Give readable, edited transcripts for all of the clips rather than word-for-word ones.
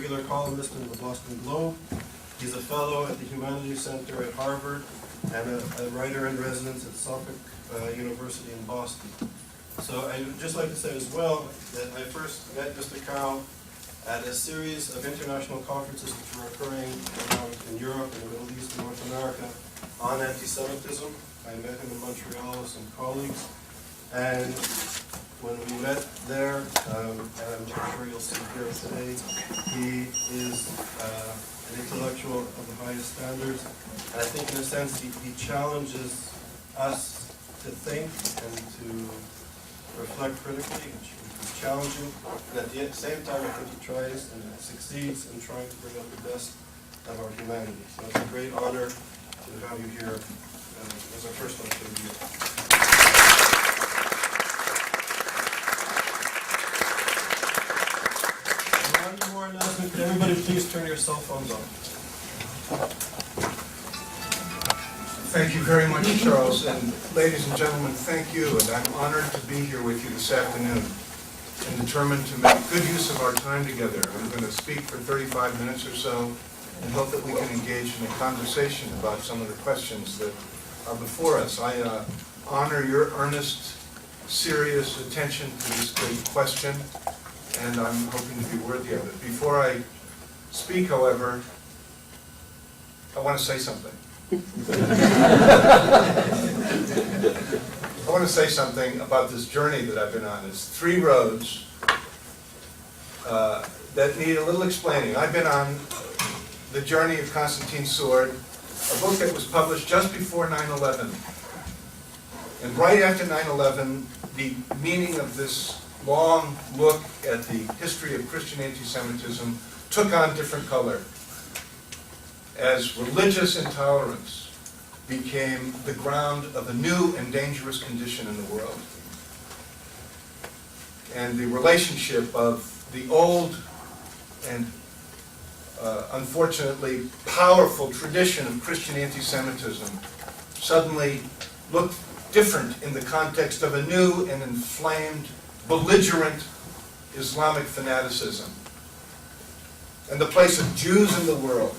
regular columnist in the Boston Globe. He's a fellow at the Humanities Center at Harvard and a writer in residence at Suffolk University in Boston. So I would just like to say as well that I first met Mr. Carroll at a series of international conferences which were occurring around in Europe and the Middle East and North America on anti-Semitism. I met him in Montreal with some colleagues, and when we met there, and I'm sure you'll see here today, he is an intellectual of the highest standards, and I think in a sense he challenges us to think and to reflect critically, which is challenging, and at the same time I think he tries and succeeds in trying to bring out the best of our humanity. So it's a great honor to have you here as our first lecture of the year. One more announcement. Could everybody please turn your cell phones on? Thank you very much, Charles. And ladies and gentlemen, thank you. And I'm honored to be here with you this afternoon and determined to make good use of our time together. I'm going to speak for 35 minutes or so and hope that we can engage in a conversation about some of the questions that are before us. I honor your earnest, serious attention to this great question, and I'm hoping to be worthy of it. Before I speak, however, I want to say something. I want to say something about this journey that I've been on. It's 3 roads that need a little explaining. I've been on the journey of Constantine's sword, a book that was published just before 9/11. And right after 9/11, the meaning of this long look at the history of Christian anti-Semitism took on different color as religious intolerance became the ground of a new and dangerous condition in the world. And the relationship of the old and unfortunately powerful tradition of Christian anti-Semitism suddenly looked different in the context of a new and inflamed, belligerent Islamic fanaticism. And the place of Jews in the world,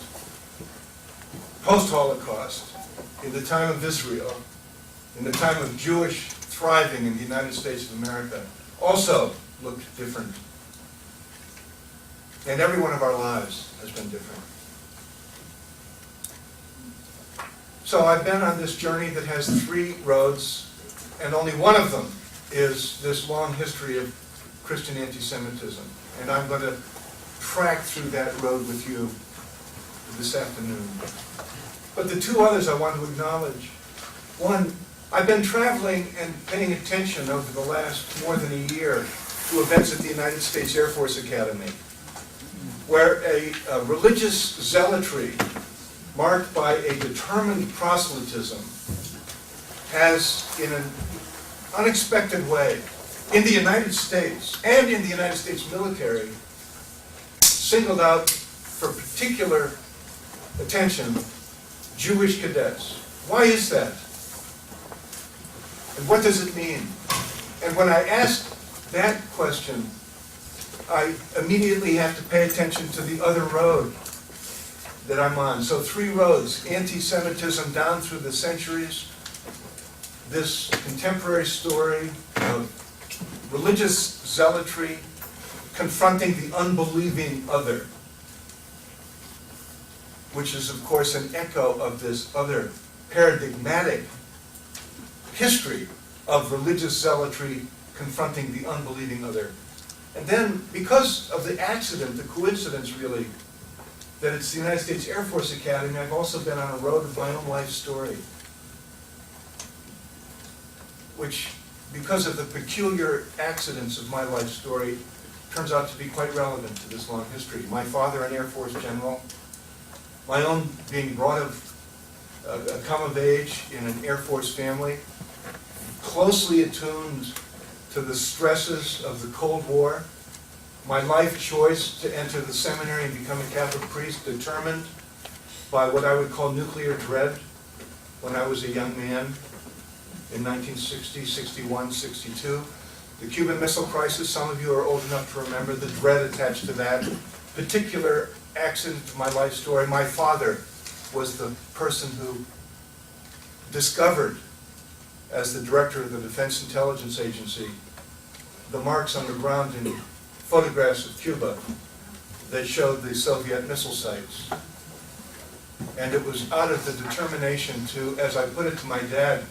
post-Holocaust, in the time of Israel, in the time of Jewish thriving in the United States of America, also looked different. And every one of our lives has been different. So I've been on this journey that has 3 roads, and only one of them is this long history of Christian anti-Semitism. And I'm going to track through that road with you this afternoon. But the 2 others I want to acknowledge. One, I've been traveling and paying attention over the last more than a year to events at the United States Air Force Academy, where a religious zealotry marked by a determined proselytism has, in an unexpected way, in the United States and in the United States military, singled out for particular attention Jewish cadets. Why is that? And what does it mean? And when I ask that question, I immediately have to pay attention to the other road that I'm on. So 3 roads: anti-Semitism down through the centuries, this contemporary story of religious zealotry confronting the unbelieving other, which is, of course, an echo of this other paradigmatic history of religious zealotry confronting the unbelieving other. And then, because of the accident, the coincidence really, that it's the United States Air Force Academy, I've also been on a road of my own life story, which, because of the peculiar accidents of my life story, turns out to be quite relevant to this long history. My father, an Air Force general, my own being brought of, come of age in an Air Force family, closely attuned to the stresses of the Cold War, my life choice to enter the seminary and become a Catholic priest determined by what I would call nuclear dread when I was a young man in 1960, 61, 62. The Cuban Missile Crisis, some of you are old enough to remember the dread attached to that. particular accident of my life story, my father was the person who discovered, as the director of the Defense Intelligence Agency, the marks on the ground in photographs of Cuba that showed the Soviet missile sites. And it was out of the determination to, as I put it to my dad,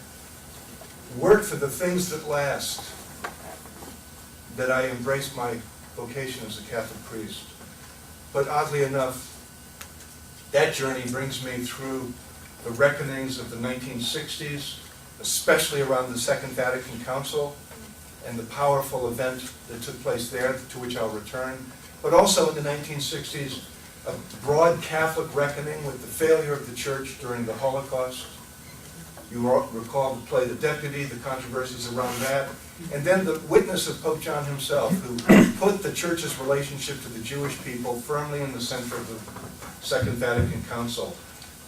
work for the things that last, that I embraced my vocation as a Catholic priest. But oddly enough, that journey brings me through the reckonings of the 1960s, especially around the Second Vatican Council and the powerful event that took place there, to which I'll return. But also in the 1960s, a broad Catholic reckoning with the failure of the Church during the Holocaust. You recall the play The Deputy, the controversies around that. And then the witness of Pope John himself, who put the Church's relationship to the Jewish people firmly in the center of the Second Vatican Council.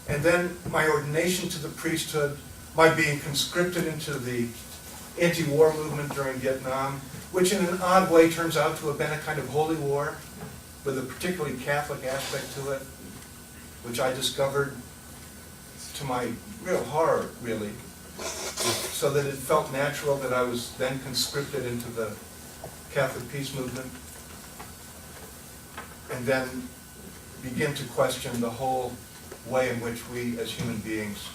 And then my ordination to the priesthood, my being conscripted into the anti-war movement during Vietnam, which in an odd way turns out to have been a kind of holy war, with a particularly Catholic aspect to it, which I discovered to my real horror, really, so that it felt natural that I was then conscripted into the Catholic peace movement, and then begin to question the whole way in which we as human beings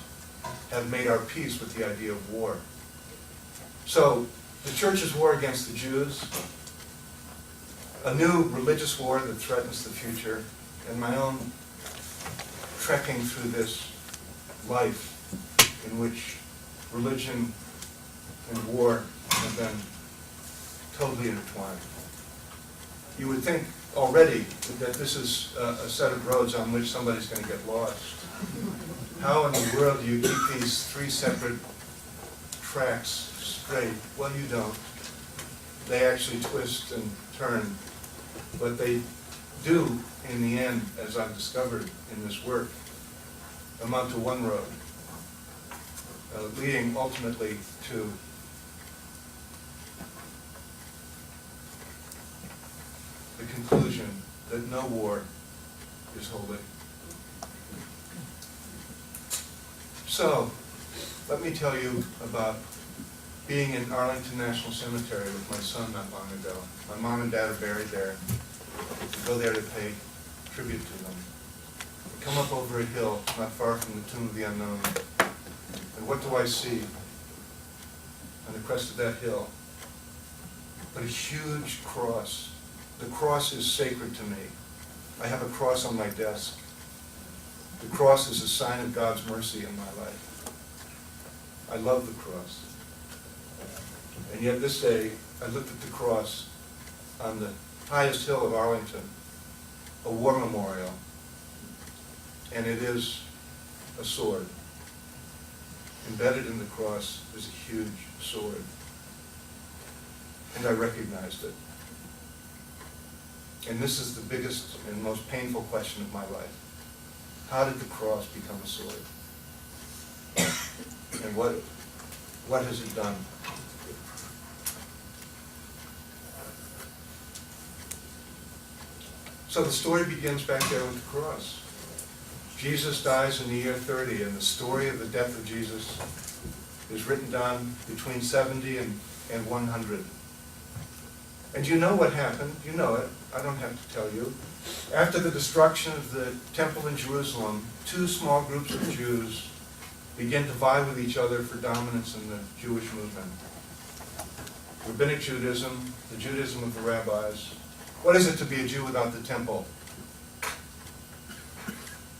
have made our peace with the idea of war. So, the Church's war against the Jews, a new religious war that threatens the future, and my own trekking through this life in which religion and war have been totally intertwined. You would think already that this is a set of roads on which somebody's going to get lost. How in the world do you keep these three separate tracks straight? Well, you don't. They actually twist and turn. But they do, in the end, as I've discovered in this work, amount to one road, leading ultimately to the conclusion that no war is holy. So, let me tell you about being in Arlington National Cemetery with my son not long ago. My mom and dad are buried there. We go there to pay tribute to them. We come up over a hill not far from the Tomb of the Unknown. And what do I see on the crest of that hill? But a huge cross. The cross is sacred to me. I have a cross on my desk. The cross is a sign of God's mercy in my life. I love the cross. And yet this day, I looked at the cross on the highest hill of Arlington, a war memorial, and it is a sword. Embedded in the cross is a huge sword. And I recognized it. And this is the biggest and most painful question of my life. How did the cross become a sword? And what has it done? So the story begins back there with the cross. Jesus dies in the year 30, and the story of the death of Jesus is written down between 70 and 100. And you know what happened. You know it. I don't have to tell you. After the destruction of the temple in Jerusalem, two small groups of Jews began to vie with each other for dominance in the Jewish movement. Rabbinic Judaism, the Judaism of the rabbis. What is it to be a Jew without the temple?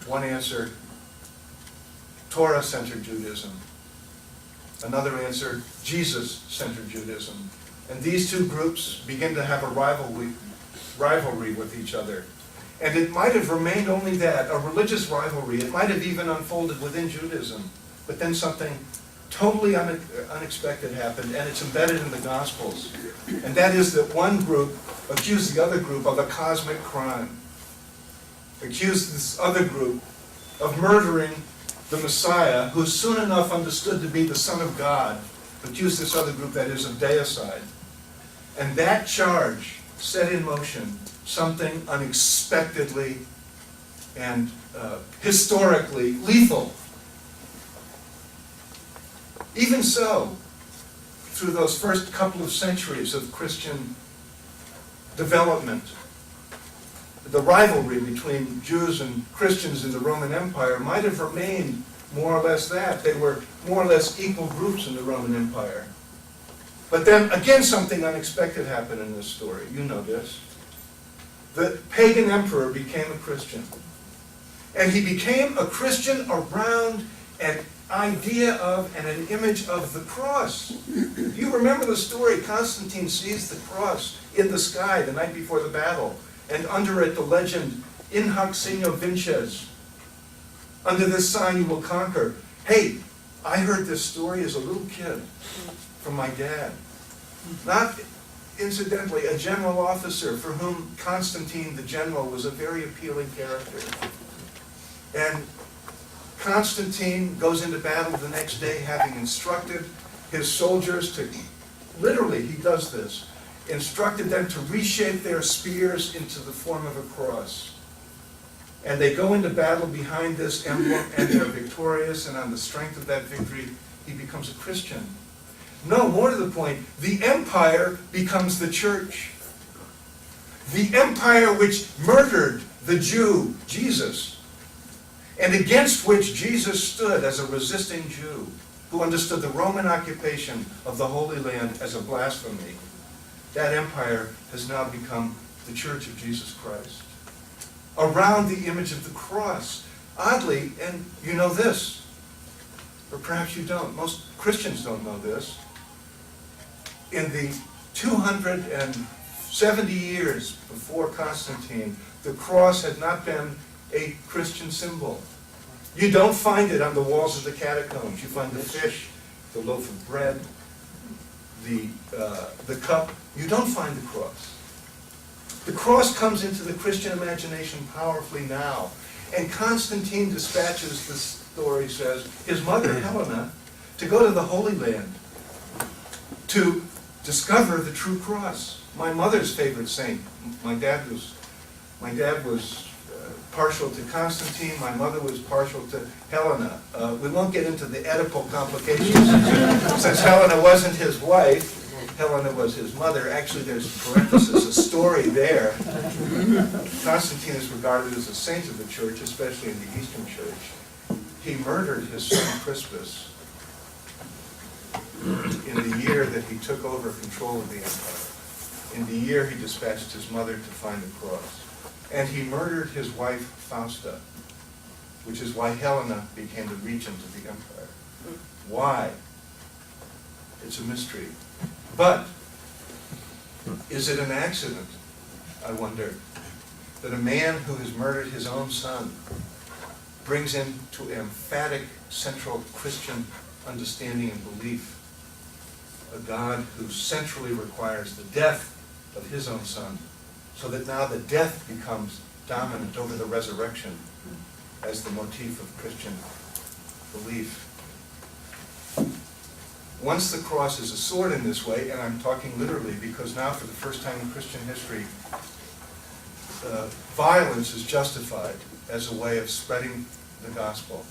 One answer, Torah-centered Judaism. Another answer, Jesus-centered Judaism. And these two groups begin to have a rivalry with each other. And it might have remained only that, a religious rivalry. It might have even unfolded within Judaism. But then something totally unexpected happened, and it's embedded in the Gospels. And that is that one group accused the other group of a cosmic crime. Accused this other group of murdering the Messiah, who soon enough understood to be the Son of God. Accused this other group, that is, of deicide. And that charge set in motion something unexpectedly and historically lethal. Even so, through those first couple of centuries of Christian development, the rivalry between Jews and Christians in the Roman Empire might have remained more or less that. They were more or less equal groups in the Roman Empire. But then again something unexpected happened in this story. You know this. The pagan emperor became a Christian. And he became a Christian around an idea of and an image of the cross. You remember the story. Constantine sees the cross in the sky the night before the battle. And under it the legend, In hoc signo vinces. Under this sign you will conquer. Hey, I heard this story as a little kid from my dad. Not incidentally, a general officer for whom Constantine the general was a very appealing character. And Constantine goes into battle the next day having instructed his soldiers to, literally he does this, instructed them to reshape their spears into the form of a cross. And they go into battle behind this emblem and they're victorious, and on the strength of that victory, he becomes a Christian. No, more to the point, the empire becomes the church. The empire which murdered the Jew, Jesus, and against which Jesus stood as a resisting Jew, who understood the Roman occupation of the Holy Land as a blasphemy. That empire has now become the Church of Jesus Christ, around the image of the cross. Oddly, and you know this, or perhaps you don't, most Christians don't know this, in the 270 years before Constantine, the cross had not been a Christian symbol. You don't find it on the walls of the catacombs. You find the fish, the loaf of bread, the cup. You don't find the cross. The cross comes into the Christian imagination powerfully now. And Constantine dispatches, the story says, his mother, Helena, to go to the Holy Land to discover the true cross. My mother's favorite saint. My dad was partial to Constantine. My mother was partial to Helena. We won't get into the Oedipal complications since Helena wasn't his wife. Helena was his mother. Actually, there's parenthesis, a story there. Constantine is regarded as a saint of the church, especially in the Eastern Church. He murdered his son Crispus in the year that he took over control of the empire. In the year he dispatched his mother to find the cross. And he murdered his wife Fausta, which is why Helena became the regent of the empire. Why? It's a mystery. But is it an accident, I wonder, that a man who has murdered his own son brings into emphatic central Christian understanding and belief a God who centrally requires the death of his own son, so that now the death becomes dominant over the resurrection as the motif of Christian belief. Once the cross is a sword in this way, and I'm talking literally because now for the first time in Christian history, violence is justified as a way of spreading the gospel.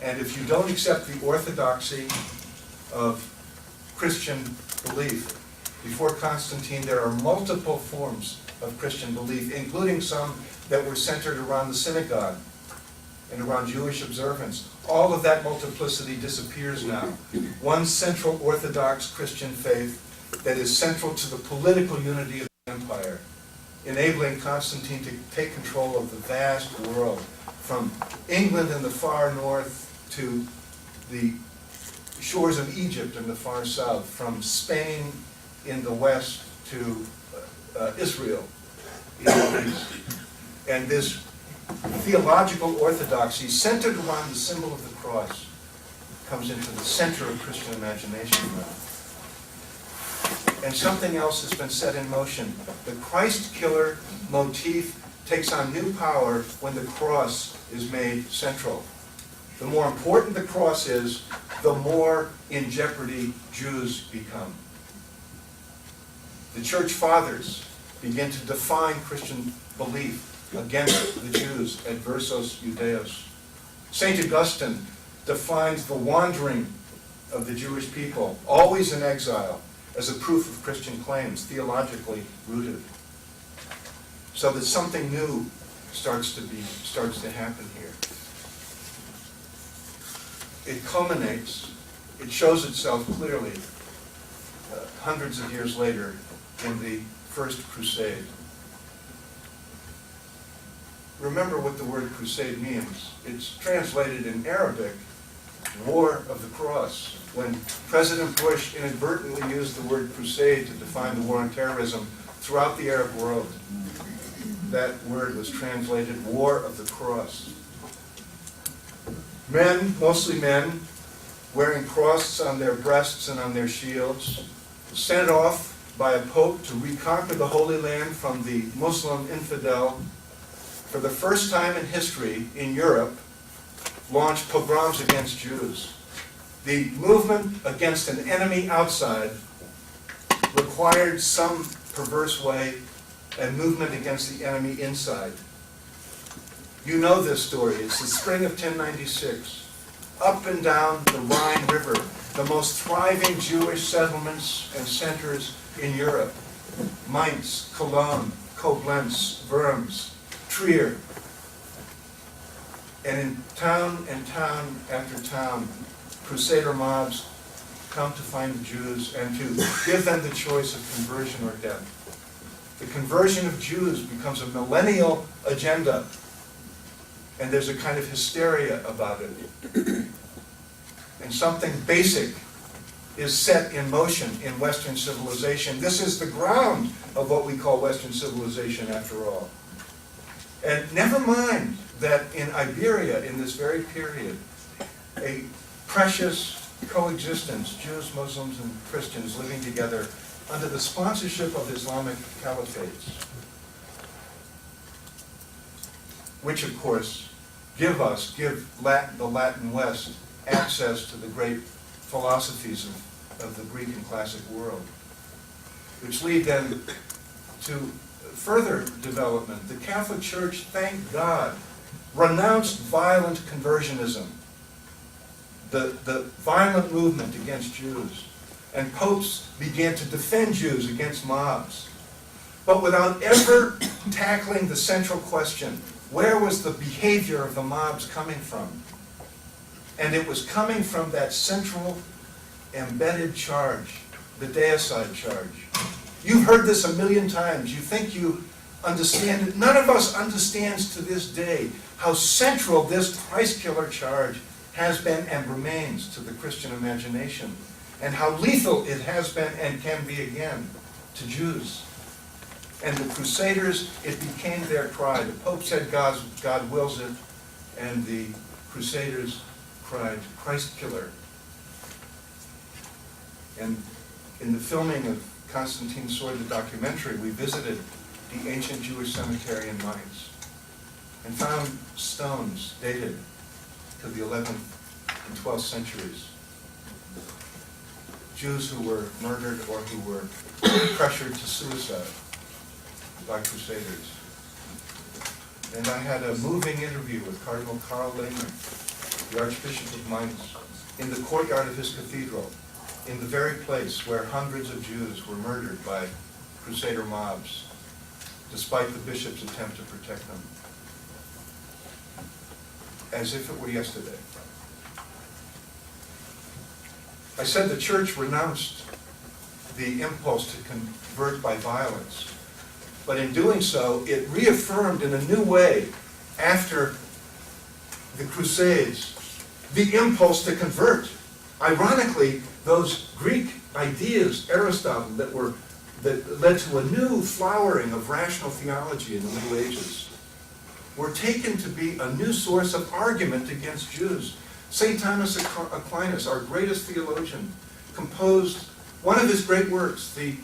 And if you don't accept the orthodoxy of Christian belief, before Constantine there are multiple forms of Christian belief, including some that were centered around the synagogue and around Jewish observance. All of that multiplicity disappears now. One central Orthodox Christian faith that is central to the political unity of the empire, enabling Constantine to take control of the vast world, from England in the far north to the shores of Egypt in the far south, from Spain in the west to Israel in the east. And this theological orthodoxy centered around the symbol of the cross comes into the center of Christian imagination now. And something else has been set in motion. The Christ killer motif takes on new power when the cross is made central. The more important the cross is, the more in jeopardy Jews become. The church fathers begin to define Christian belief against the Jews, adversos Judaeos. St. Augustine defines the wandering of the Jewish people, always in exile, as a proof of Christian claims, theologically rooted. So that something new starts to happen here. It culminates, it shows itself clearly hundreds of years later in the First Crusade. Remember what the word crusade means. It's translated in Arabic, War of the Cross. When President Bush inadvertently used the word crusade to define the war on terrorism throughout the Arab world, that word was translated War of the Cross. Men, mostly men, wearing crosses on their breasts and on their shields, sent off by a pope to reconquer the Holy Land from the Muslim infidel, for the first time in history in Europe, launched pogroms against Jews. The movement against an enemy outside required some perverse way a movement against the enemy inside. You know this story. It's the spring of 1096. Up and down the Rhine River, the most thriving Jewish settlements and centers in Europe. Mainz, Cologne, Koblenz, Worms, Trier. And in town after town, Crusader mobs come to find the Jews and to give them the choice of conversion or death. The conversion of Jews becomes a millennial agenda, and there's a kind of hysteria about it. And something basic is set in motion in Western civilization. This is the ground of what we call Western civilization, after all. And never mind that in Iberia, in this very period, a precious coexistence, Jews, Muslims, and Christians living together under the sponsorship of Islamic caliphates, which of course give the Latin West access to the great philosophies of the Greek and classic world, which lead then to further development. The Catholic Church, thank God, renounced violent conversionism, the violent movement against Jews, and popes began to defend Jews against mobs, but without ever tackling the central question: where was the behavior of the mobs coming from? And it was coming from that central embedded charge, the deicide charge. You've heard this a million times. You think you understand it. None of us understands to this day how central this Christ-killer charge has been and remains to the Christian imagination, and how lethal it has been and can be again to Jews. And the Crusaders, it became their cry. The Pope said God wills it, and the Crusaders cried, Christ killer. And in the filming of Constantine's Sword, the documentary, we visited the ancient Jewish cemetery in Mainz and found stones dated to the 11th and 12th centuries. Jews who were murdered or who were pressured to suicide by Crusaders. And I had a moving interview with Cardinal Karl Lehmann, the Archbishop of Mainz, in the courtyard of his cathedral, in the very place where hundreds of Jews were murdered by Crusader mobs, despite the bishop's attempt to protect them. As if it were yesterday. I said the church renounced the impulse to convert by violence, but in doing so, it reaffirmed in a new way, after the Crusades, the impulse to convert. Ironically, those Greek ideas, Aristotle, that led to a new flowering of rational theology in the Middle Ages, were taken to be a new source of argument against Jews. St. Thomas Aquinas, our greatest theologian, composed one of his great works, the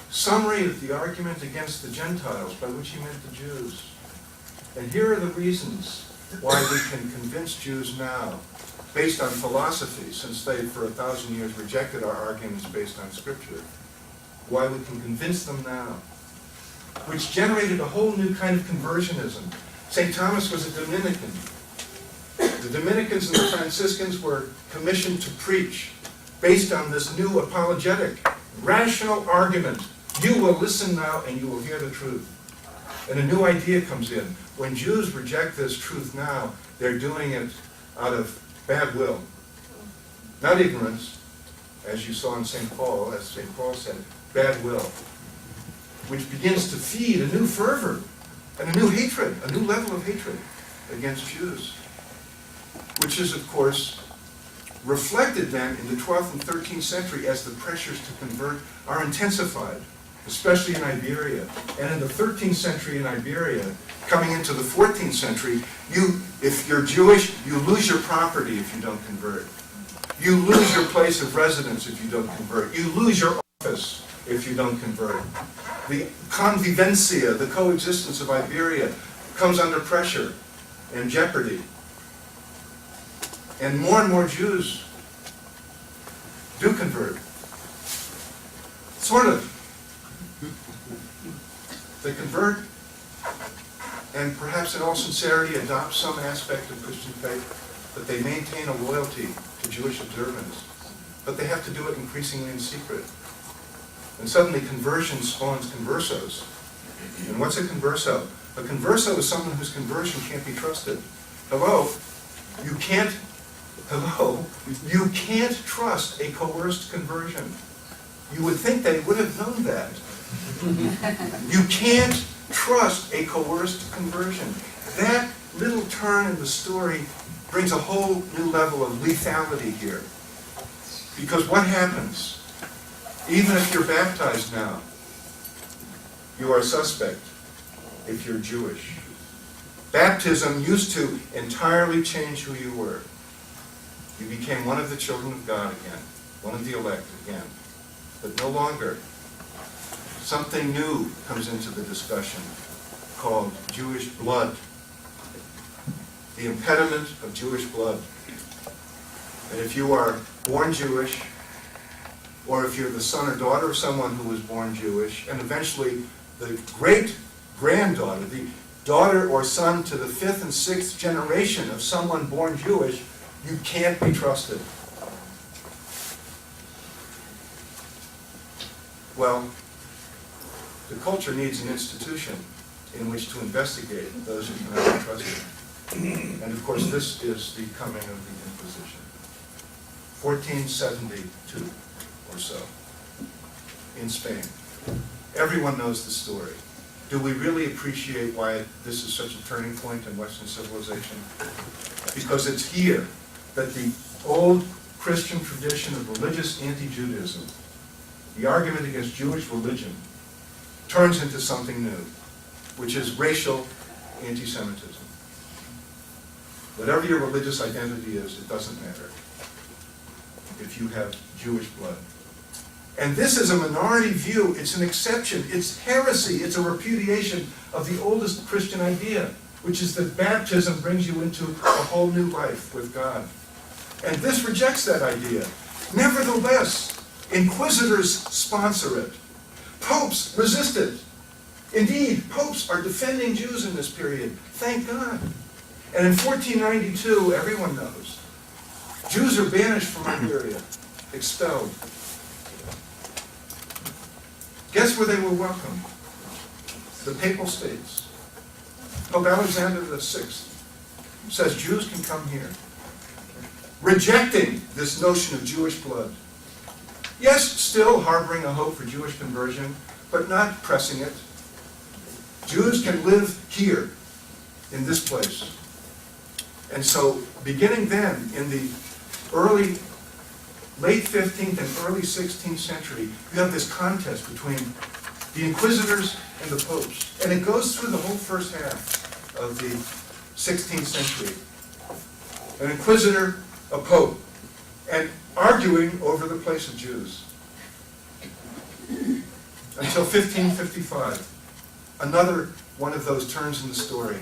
summary of the argument against the Gentiles, by which he meant the Jews. And here are the reasons why we can convince Jews now, based on philosophy, since they for 1,000 years rejected our arguments based on Scripture, why we can convince them now which generated a whole new kind of conversionism. St. Thomas was a Dominican. The Dominicans and the Franciscans were commissioned to preach based on this new apologetic, rational argument. You will listen now and you will hear the truth. And a new idea comes in. When Jews reject this truth now, they're doing it out of bad will. Not ignorance, as you saw in St. Paul, as St. Paul said, bad will, which begins to feed a new fervor and a new hatred, a new level of hatred against Jews, which is, of course, reflected then in the 12th and 13th century as the pressures to convert are intensified, especially in Iberia. And in the 13th century in Iberia, coming into the 14th century, if you're Jewish, you lose your property if you don't convert. You lose your place of residence if you don't convert. You lose your office if you don't convert. The convivencia, the coexistence of Iberia, comes under pressure and jeopardy. And more Jews do convert. Sort of. They convert and perhaps in all sincerity adopt some aspect of Christian faith, but they maintain a loyalty to Jewish observance. But they have to do it increasingly in secret. And suddenly conversion spawns conversos. And what's a converso? A converso is someone whose conversion can't be trusted. You can't trust a coerced conversion. You would think they would have known that. You can't trust a coerced conversion. That little turn in the story brings a whole new level of lethality here. Because what happens? Even if you're baptized now, you are a suspect if you're Jewish. Baptism used to entirely change who you were. You became one of the children of God again, one of the elect again. But no longer. Something new comes into the discussion called Jewish blood. The impediment of Jewish blood. And if you are born Jewish, or if you're the son or daughter of someone who was born Jewish, and eventually the great-granddaughter, the daughter or son to the 5th and 6th generation of someone born Jewish, you can't be trusted. Well, the culture needs an institution in which to investigate those who cannot be trusted. And of course, this is the coming of the Inquisition. 1472 or so, in Spain. Everyone knows the story. Do we really appreciate why this is such a turning point in Western civilization? Because it's here that the old Christian tradition of religious anti-Judaism, the argument against Jewish religion, turns into something new, which is racial anti-Semitism. Whatever your religious identity is, it doesn't matter if you have Jewish blood. And this is a minority view. It's an exception. It's heresy. It's a repudiation of the oldest Christian idea, which is that baptism brings you into a whole new life with God. And this rejects that idea. Nevertheless, inquisitors sponsor it. Popes resist it. Indeed, popes are defending Jews in this period. Thank God. And in 1492, everyone knows, Jews are banished from Iberia, expelled. Guess where they were welcomed? The Papal States. Pope Alexander VI says Jews can come here, rejecting this notion of Jewish blood. Yes, still harboring a hope for Jewish conversion, but not pressing it. Jews can live here, in this place. And so, beginning then, in the late 15th and early 16th century, you have this contest between the inquisitors and the popes. And it goes through the whole first half of the 16th century. An inquisitor, a pope, and arguing over the place of Jews. Until 1555, another one of those turns in the story,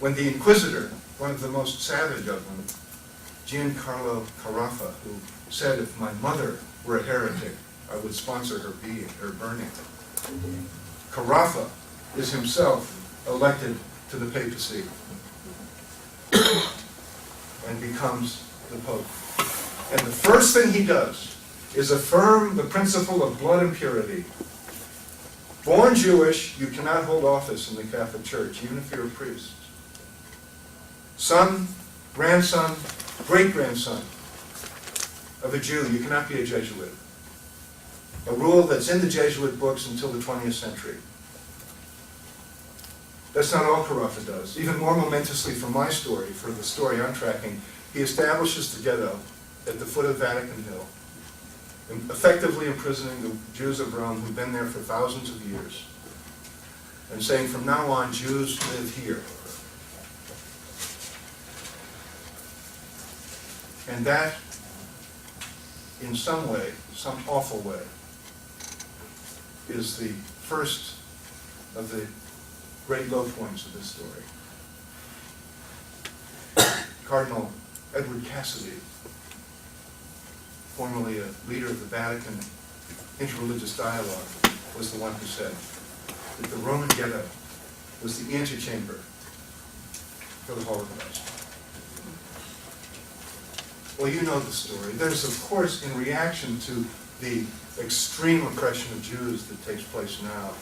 when the inquisitor, one of the most savage of them, James Carroll, who said if my mother were a heretic, I would sponsor her burning. Carafa is himself elected to the papacy and becomes the Pope. And the first thing he does is affirm the principle of blood impurity. Born Jewish, you cannot hold office in the Catholic Church, even if you're a priest. Son, grandson, great-grandson of a Jew, you cannot be a Jesuit. A rule that's in the Jesuit books until the 20th century. That's not all Carafa does. Even more momentously for my story, for the story I'm tracking, he establishes the ghetto at the foot of Vatican Hill, effectively imprisoning the Jews of Rome who've been there for thousands of years, and saying from now on, Jews live here. And that, in some way, some awful way, is the first of the great low points of this story. Cardinal Edward Cassidy, formerly a leader of the Vatican Interreligious Dialogue, was the one who said that the Roman ghetto was the antechamber for the Holocaust. Well, you know the story. There's, of course, in reaction to the extreme oppression of Jews that takes place now,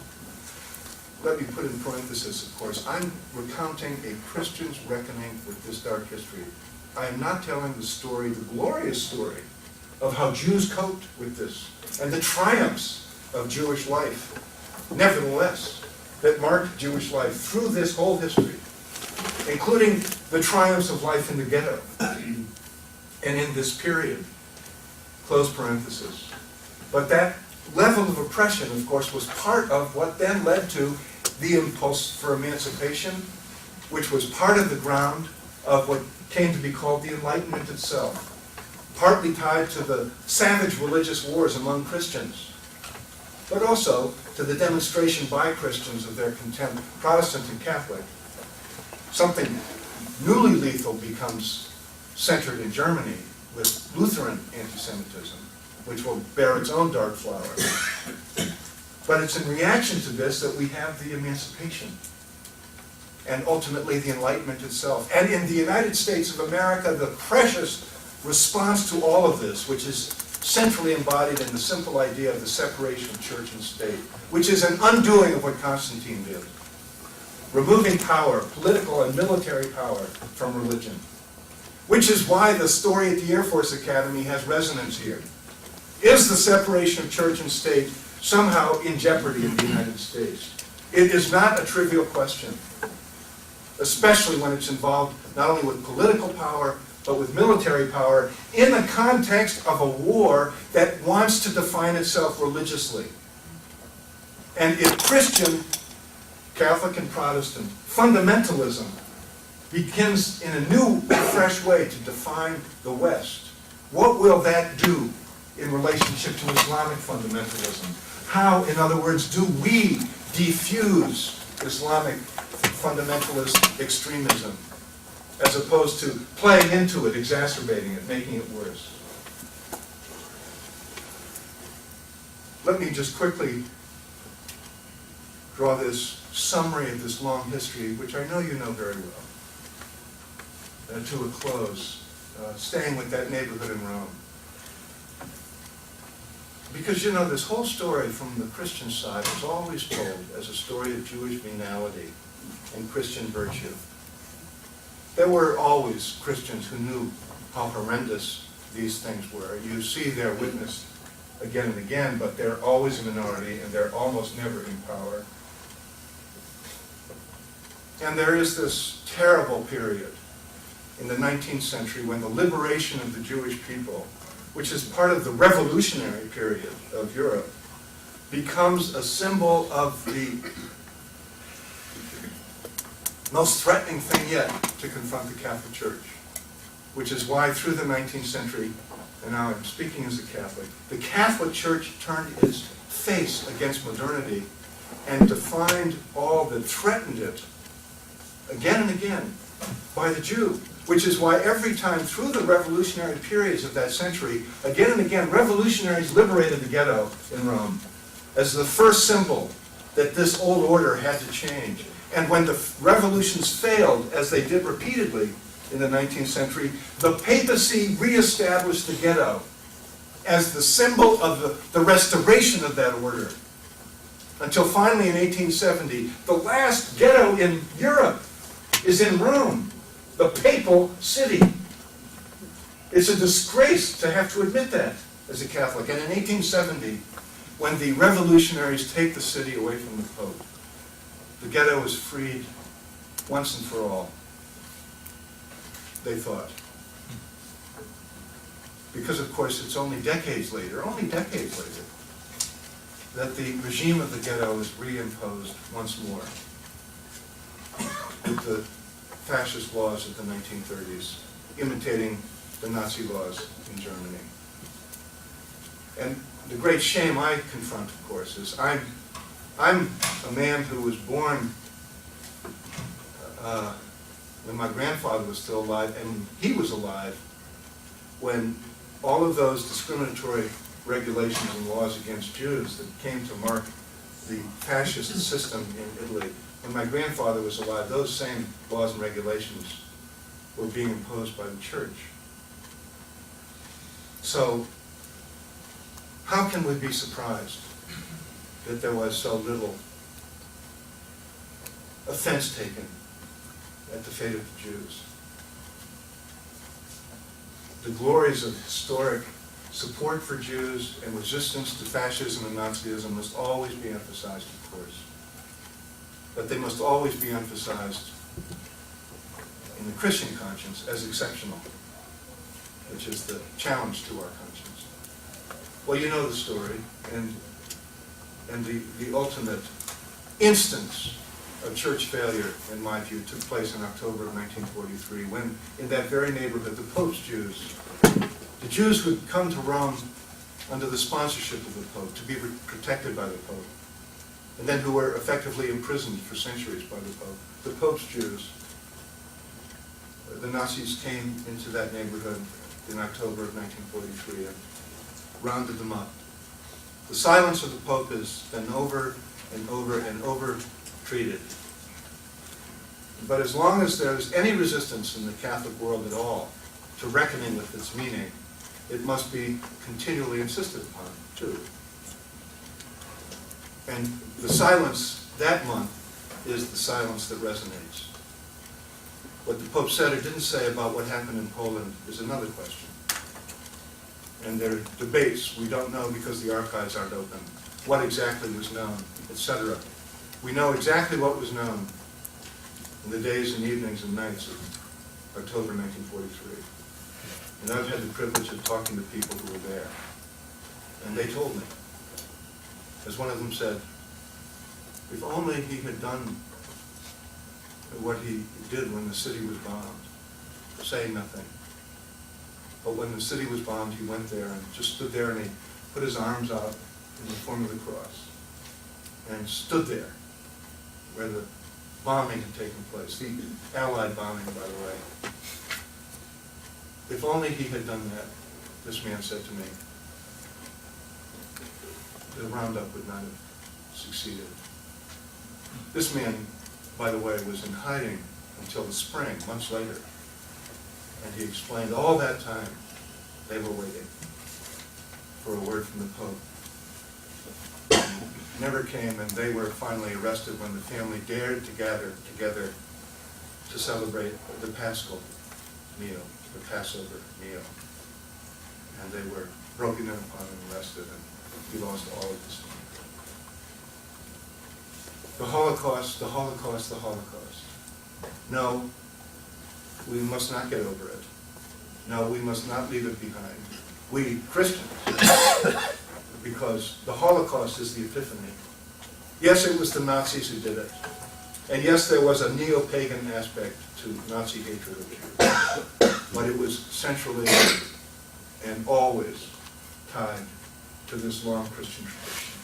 let me put in parenthesis, of course, I'm recounting a Christian's reckoning with this dark history. I am not telling the story, the glorious story, of how Jews coped with this, and the triumphs of Jewish life, nevertheless, that marked Jewish life through this whole history, including the triumphs of life in the ghetto, and in this period, close parenthesis. But that level of oppression, of course, was part of what then led to the impulse for emancipation, which was part of the ground of what came to be called the Enlightenment itself, partly tied to the savage religious wars among Christians, but also to the demonstration by Christians of their contempt, Protestant and Catholic. Something newly lethal becomes centered in Germany with Lutheran anti-Semitism, which will bear its own dark flower. But it's in reaction to this that we have the emancipation and ultimately the Enlightenment itself. And in the United States of America, the precious response to all of this, which is centrally embodied in the simple idea of the separation of church and state, which is an undoing of what Constantine did, removing power, political and military power, from religion, which is why the story at the Air Force Academy has resonance here. Is the separation of church and state somehow in jeopardy in the United States? It is not a trivial question, especially when it's involved not only with political power, but with military power in the context of a war that wants to define itself religiously. And if Christian, Catholic and Protestant, fundamentalism begins in a new, fresh way to define the West, what will that do in relationship to Islamic fundamentalism? How, in other words, do we defuse Islamic fundamentalist extremism as opposed to playing into it, exacerbating it, making it worse? Let me just quickly draw this summary of this long history, which I know you know very well, to a close, staying with that neighborhood in Rome. Because, you know, this whole story from the Christian side was always told as a story of Jewish venality and Christian virtue. There were always Christians who knew how horrendous these things were. You see they're witnessed again and again, but they're always a minority and they're almost never in power. And there is this terrible period in the 19th century when the liberation of the Jewish people, which is part of the revolutionary period of Europe, becomes a symbol of the most threatening thing yet to confront the Catholic Church, which is why through the 19th century, and now I'm speaking as a Catholic, the Catholic Church turned its face against modernity and defined all that threatened it again and again by the Jew, which is why every time through the revolutionary periods of that century, again and again, revolutionaries liberated the ghetto in Rome. as the first symbol that this old order had to change. And when the revolutions failed, as they did repeatedly in the 19th century, the papacy reestablished the ghetto as the symbol of the restoration of that order. Until finally in 1870, the last ghetto in Europe is in Rome, the papal city. It's a disgrace to have to admit that as a Catholic. And in 1870, when the revolutionaries take the city away from the Pope, the ghetto is freed once and for all, they thought. Because, of course, it's only decades later, that the regime of the ghetto is reimposed once more with the fascist laws of the 1930s, imitating the Nazi laws in Germany. And the great shame I confront, of course, is I'm a man who was born when my grandfather was still alive, and he was alive when all of those discriminatory regulations and laws against Jews that came to mark the fascist system in Italy, when my grandfather was alive, those same laws and regulations were being imposed by the church. So, how can we be surprised that there was so little offense taken at the fate of the Jews? The glories of historic support for Jews and resistance to fascism and Nazism must always be emphasized, of course. But they must always be emphasized in the Christian conscience as exceptional, which is the challenge to our conscience. Well, you know the story, and the ultimate instance of church failure, in my view, took place in October of 1943, when in that very neighborhood, the Pope's Jews, the Jews who had come to Rome under the sponsorship of the Pope, to be protected by the Pope, and then who were effectively imprisoned for centuries by the Pope, the Pope's Jews, the Nazis came into that neighborhood in October of 1943 and rounded them up. The silence of the Pope has been over and over and over treated. But as long as there's any resistance in the Catholic world at all to reckoning with its meaning, it must be continually insisted upon, too. And the silence that month is the silence that resonates. What the Pope said or didn't say about what happened in Poland is another question. And there are debates. We don't know because the archives aren't open. What exactly was known, etc. We know exactly what was known in the days and evenings and nights of October 1943. And I've had the privilege of talking to people who were there. And they told me, as one of them said, if only he had done what he did when the city was bombed, saying nothing. But when the city was bombed, he went there and just stood there and he put his arms out in the form of the cross and stood there where the bombing had taken place, the Allied bombing, by the way. If only he had done that, this man said to me, the roundup would not have succeeded. This man, by the way, was in hiding until the spring, months later. And he explained all that time they were waiting for a word from the Pope. It never came, and they were finally arrested when the family dared to gather together to celebrate the Paschal meal, the Passover meal. And they were broken in upon and arrested, and we lost all of this. The Holocaust, the Holocaust, the Holocaust. No, we must not get over it. No, we must not leave it behind. We Christians, because the Holocaust is the epiphany. Yes, it was the Nazis who did it. And yes, there was a neo-pagan aspect to Nazi hatred of Jews. But it was centrally and always tied to this long Christian tradition.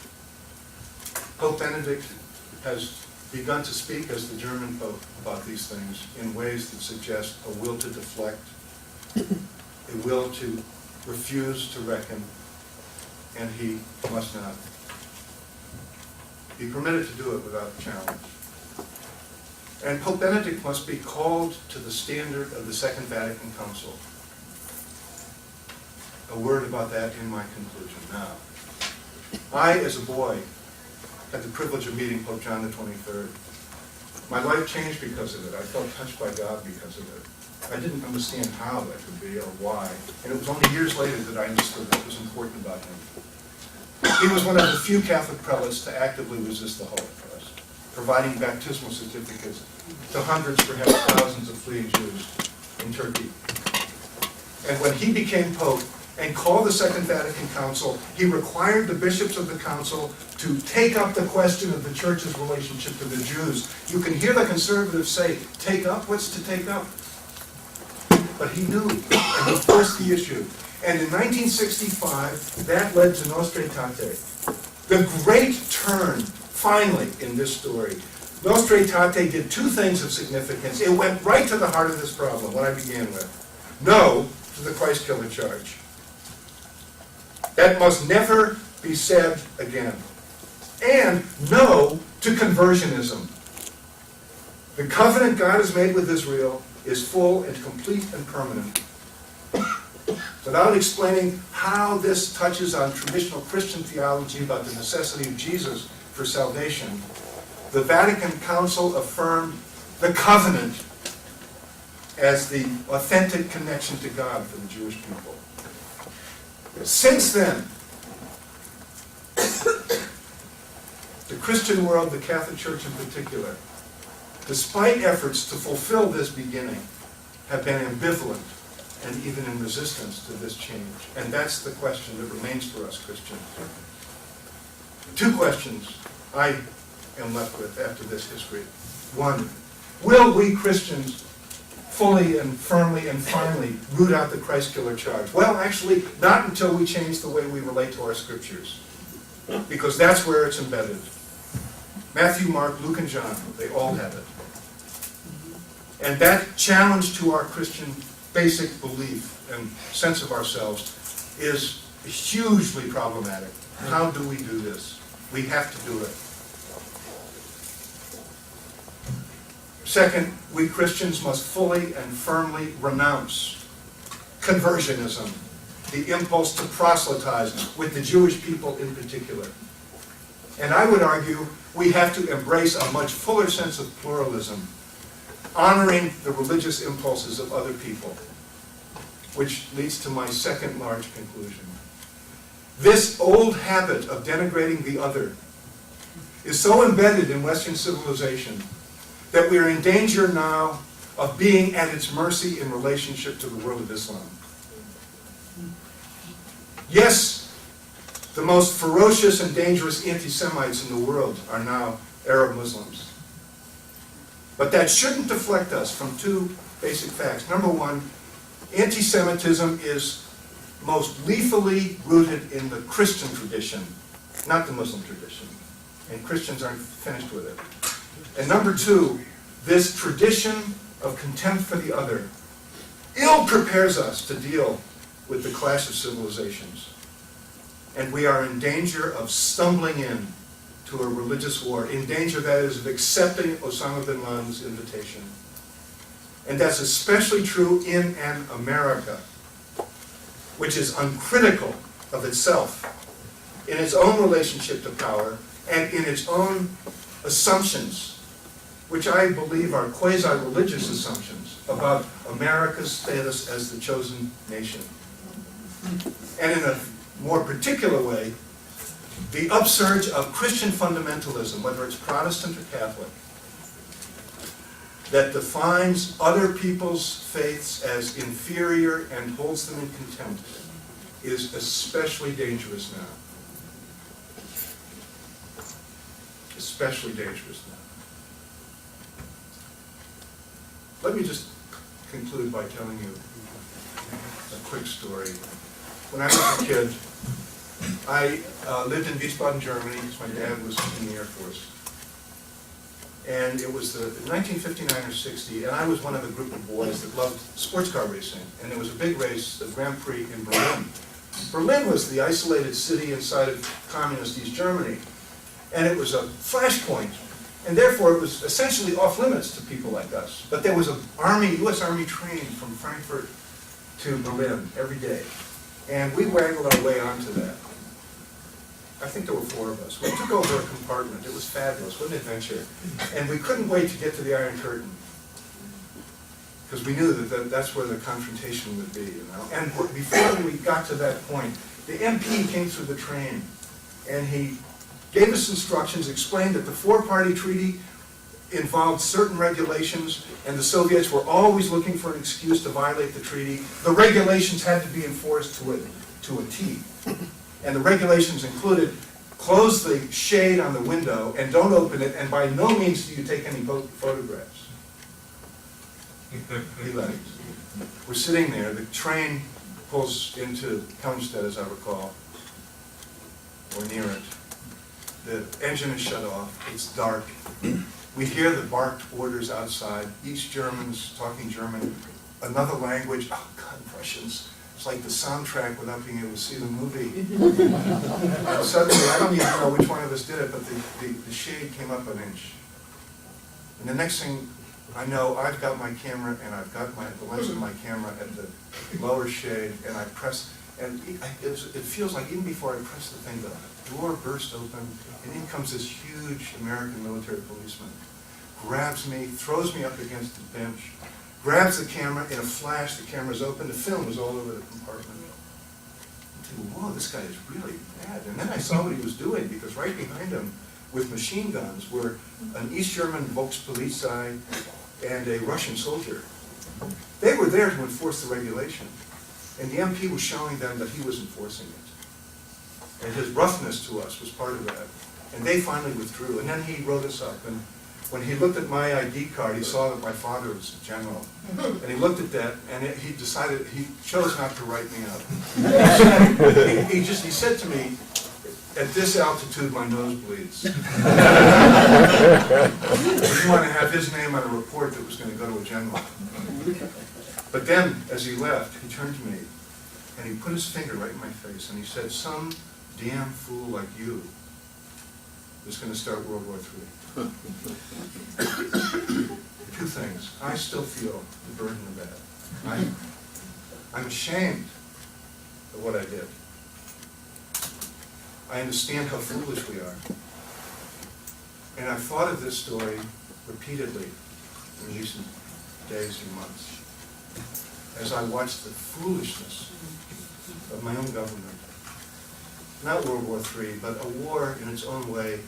Pope Benedict has begun to speak as the German Pope about these things in ways that suggest a will to deflect, a will to refuse to reckon, and he must not. be permitted to do it without challenge. And Pope Benedict must be called to the standard of the Second Vatican Council. A word about that in my conclusion now. I, as a boy, had the privilege of meeting Pope John the 23rd. My life changed because of it. I felt touched by God because of it. I didn't understand how that could be or why. And it was only years later that I understood what was important about him. He was one of the few Catholic prelates to actively resist the Holocaust, providing baptismal certificates to hundreds, perhaps thousands of fleeing Jews in Turkey. And when he became Pope and called the Second Vatican Council, he required the bishops of the council to take up the question of the Church's relationship to the Jews. You can hear the conservatives say, take up? What's to take up? But he knew, and he forced the issue. And in 1965, that led to Nostra Aetate. The great turn, finally, in this story. Nostra Aetate did two things of significance. It went right to the heart of this problem, what I began with. No to the Christ killer charge. That must never be said again. And no to conversionism. The covenant God has made with Israel is full and complete and permanent. Without explaining how this touches on traditional Christian theology about the necessity of Jesus for salvation, the Vatican Council affirmed the covenant as the authentic connection to God for the Jewish people. Since then, the Christian world, the Catholic Church in particular, despite efforts to fulfill this beginning, have been ambivalent and even in resistance to this change. And that's the question that remains for us Christians. Two questions I am left with after this history. One, will we Christians fully and firmly and finally root out the Christ killer charge? Well, actually, not until we change the way we relate to our scriptures, because that's where it's embedded. Matthew, Mark, Luke, and John, they all have it. And that challenge to our Christian basic belief and sense of ourselves is hugely problematic. How do we do this? We have to do it. Second, we Christians must fully and firmly renounce conversionism, the impulse to proselytize, with the Jewish people in particular. And I would argue we have to embrace a much fuller sense of pluralism, honoring the religious impulses of other people, which leads to my second large conclusion. This old habit of denigrating the other is so embedded in Western civilization that we are in danger now of being at its mercy in relationship to the world of Islam. Yes, the most ferocious and dangerous anti-Semites in the world are now Arab Muslims. But that shouldn't deflect us from two basic facts. Number one, anti-Semitism is most lethally rooted in the Christian tradition, not the Muslim tradition. And Christians aren't finished with it. And number two, this tradition of contempt for the other ill prepares us to deal with the clash of civilizations. And we are in danger of stumbling in to a religious war, in danger, that is, of accepting Osama bin Laden's invitation. And that's especially true in an America which is uncritical of itself, in its own relationship to power, and in its own assumptions, which I believe are quasi-religious assumptions about America's status as the chosen nation. And in a more particular way, the upsurge of Christian fundamentalism, whether it's Protestant or Catholic, that defines other people's faiths as inferior and holds them in contempt, is especially dangerous now. Especially dangerous now. Let me just conclude by telling you a quick story. When I was a kid, I lived in Wiesbaden, Germany, because my dad was in the Air Force. And it was 1959 or 60, and I was one of a group of boys that loved sports car racing. And there was a big race, the Grand Prix in Berlin. Berlin was the isolated city inside of communist East Germany. And it was a flashpoint. And therefore, it was essentially off limits to people like us. But there was an U.S. Army train from Frankfurt to Berlin every day. And we wrangled our way onto that. I think there were 4 of us. We took over a compartment. It was fabulous. What an adventure. And we couldn't wait to get to the Iron Curtain. Because we knew that that's where the confrontation would be, you know. And before we got to that point, the MP came through the train. And he gave us instructions, explained that the 4-party treaty involved certain regulations, and the Soviets were always looking for an excuse to violate the treaty. The regulations had to be enforced to a T. And the regulations included, close the shade on the window and don't open it, and by no means do you take any photographs. He left. We're sitting there, the train pulls into Helmstedt, as I recall, or near it. The engine is shut off, it's dark. We hear the barked orders outside, East Germans talking German, another language, oh God, Russians. It's like the soundtrack without being able to see the movie. And suddenly, I don't even know which one of us did it, but the shade came up an inch. And the next thing I know, I've got my camera, and I've got the lens of my camera at the lower shade, and I press, and it feels like even before I press the thing, the door burst open, and in comes this huge American military policeman, grabs me, throws me up against the bench, grabs the camera, in a flash, the camera's open, the film was all over the compartment. I said, whoa, this guy is really bad. And then I saw what he was doing, because right behind him, with machine guns, were an East German Volkspolizei and a Russian soldier. They were there to enforce the regulation. And the MP was showing them that he was enforcing it. And his roughness to us was part of that. And they finally withdrew. And then he wrote us up. And when he looked at my ID card, he saw that my father was a general. And he looked at that, and he decided, he chose not to write me up. He said to me, at this altitude, my nose bleeds. He didn't want to have his name on a report that was going to go to a general. But then, as he left, he turned to me, and he put his finger right in my face, and he said, some damn fool like you is going to start World War III. 2 things. I still feel the burden of that. I'm ashamed of what I did. I understand how foolish we are. And I've thought of this story repeatedly in recent days and months as I watched the foolishness of my own government. Not World War III, but a war in its own way,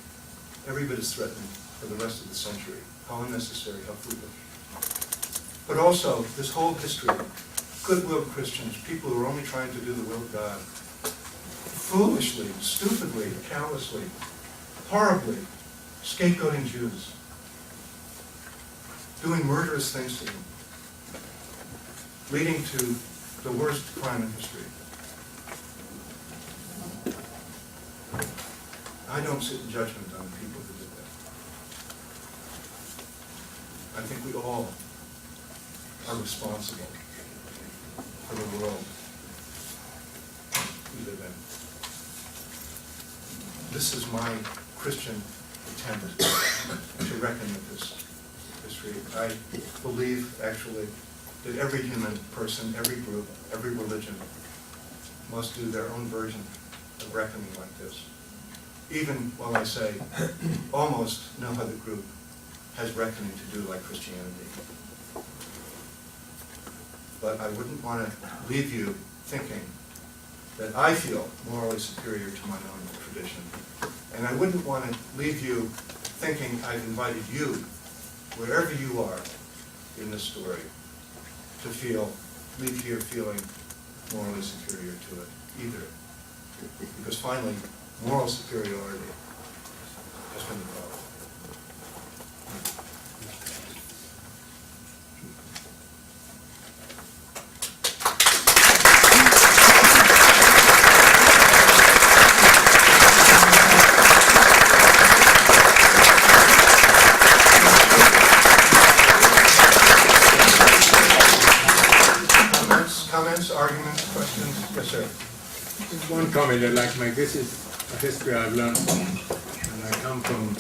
every bit as threatening for the rest of the century. How unnecessary, how foolish. But also, this whole history, goodwill Christians, people who are only trying to do the will of God, foolishly, stupidly, callously, horribly scapegoating Jews, doing murderous things to them, leading to the worst crime in history. I don't sit in judgment on the people who did that. I think we all are responsible for the world we live in. This is my Christian attempt to reckon with this history. I believe, actually, that every human person, every group, every religion must do their own version of reckoning like this. Even while I say almost no other group has reckoning to do like Christianity. But I wouldn't want to leave you thinking that I feel morally superior to my own tradition. And I wouldn't want to leave you thinking I've invited you, wherever you are in this story, to leave here feeling morally superior to it either. Because finally, moral superiority has been the problem. Comments, arguments, questions? Yes, sir. Just one comment I'd like to make. This is a history I've learned from and I come from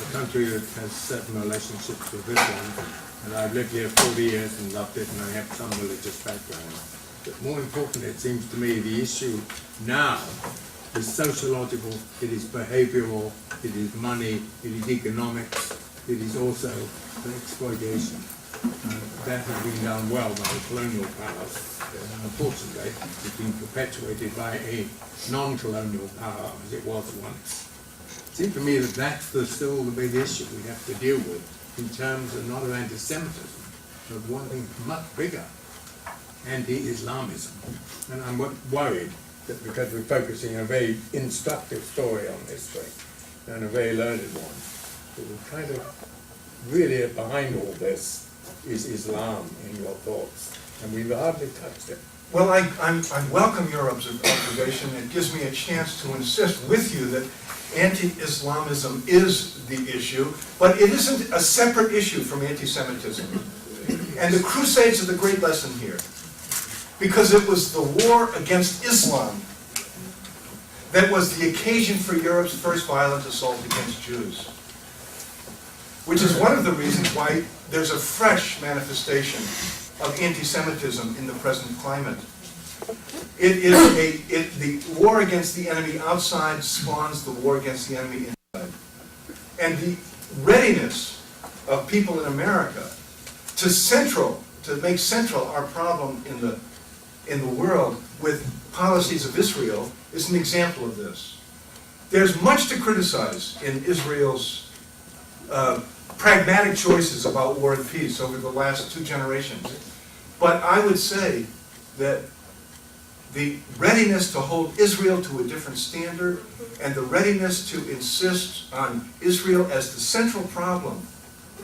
a country that has certain relationships with Islam, and I've lived here 40 years and loved it, and I have some religious background. But more importantly, it seems to me, the issue now is sociological, it is behavioral, it is money, it is economics, it is also an exploitation. That has been done well by the colonial powers. Unfortunately, it's been perpetuated by a non-colonial power as it was once. It seems to me that that's still the big issue we have to deal with in terms of not of anti-Semitism, but one thing much bigger, anti-Islamism. And I'm worried that because we're focusing on a very instructive story on history and a very learned one, that we're kind of really behind all this is Islam in your thoughts, and we've hardly touched it. Well, I welcome your observation. It gives me a chance to insist with you that anti-Islamism is the issue, but it isn't a separate issue from anti-Semitism. And the Crusades are the great lesson here, because it was the war against Islam that was the occasion for Europe's first violent assault against Jews, which is one of the reasons why there's a fresh manifestation of anti-Semitism in the present climate. The war against the enemy outside spawns the war against the enemy inside. And the readiness of people in America to make central our problem in the world with policies of Israel is an example of this. There's much to criticize in Israel's pragmatic choices about war and peace over the last 2 generations. But I would say that the readiness to hold Israel to a different standard and the readiness to insist on Israel as the central problem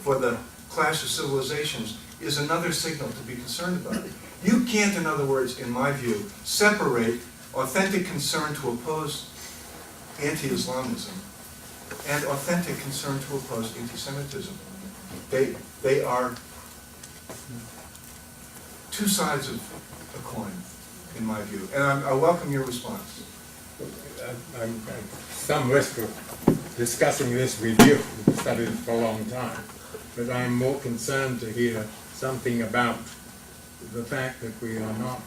for the clash of civilizations is another signal to be concerned about. You can't, in other words, in my view, separate authentic concern to oppose anti-Islamism and authentic concern to oppose anti-Semitism. They are two sides of a coin, in my view. And I welcome your response. I'm some risk of discussing this with you. We've studied it for a long time. But I'm more concerned to hear something about the fact that we are not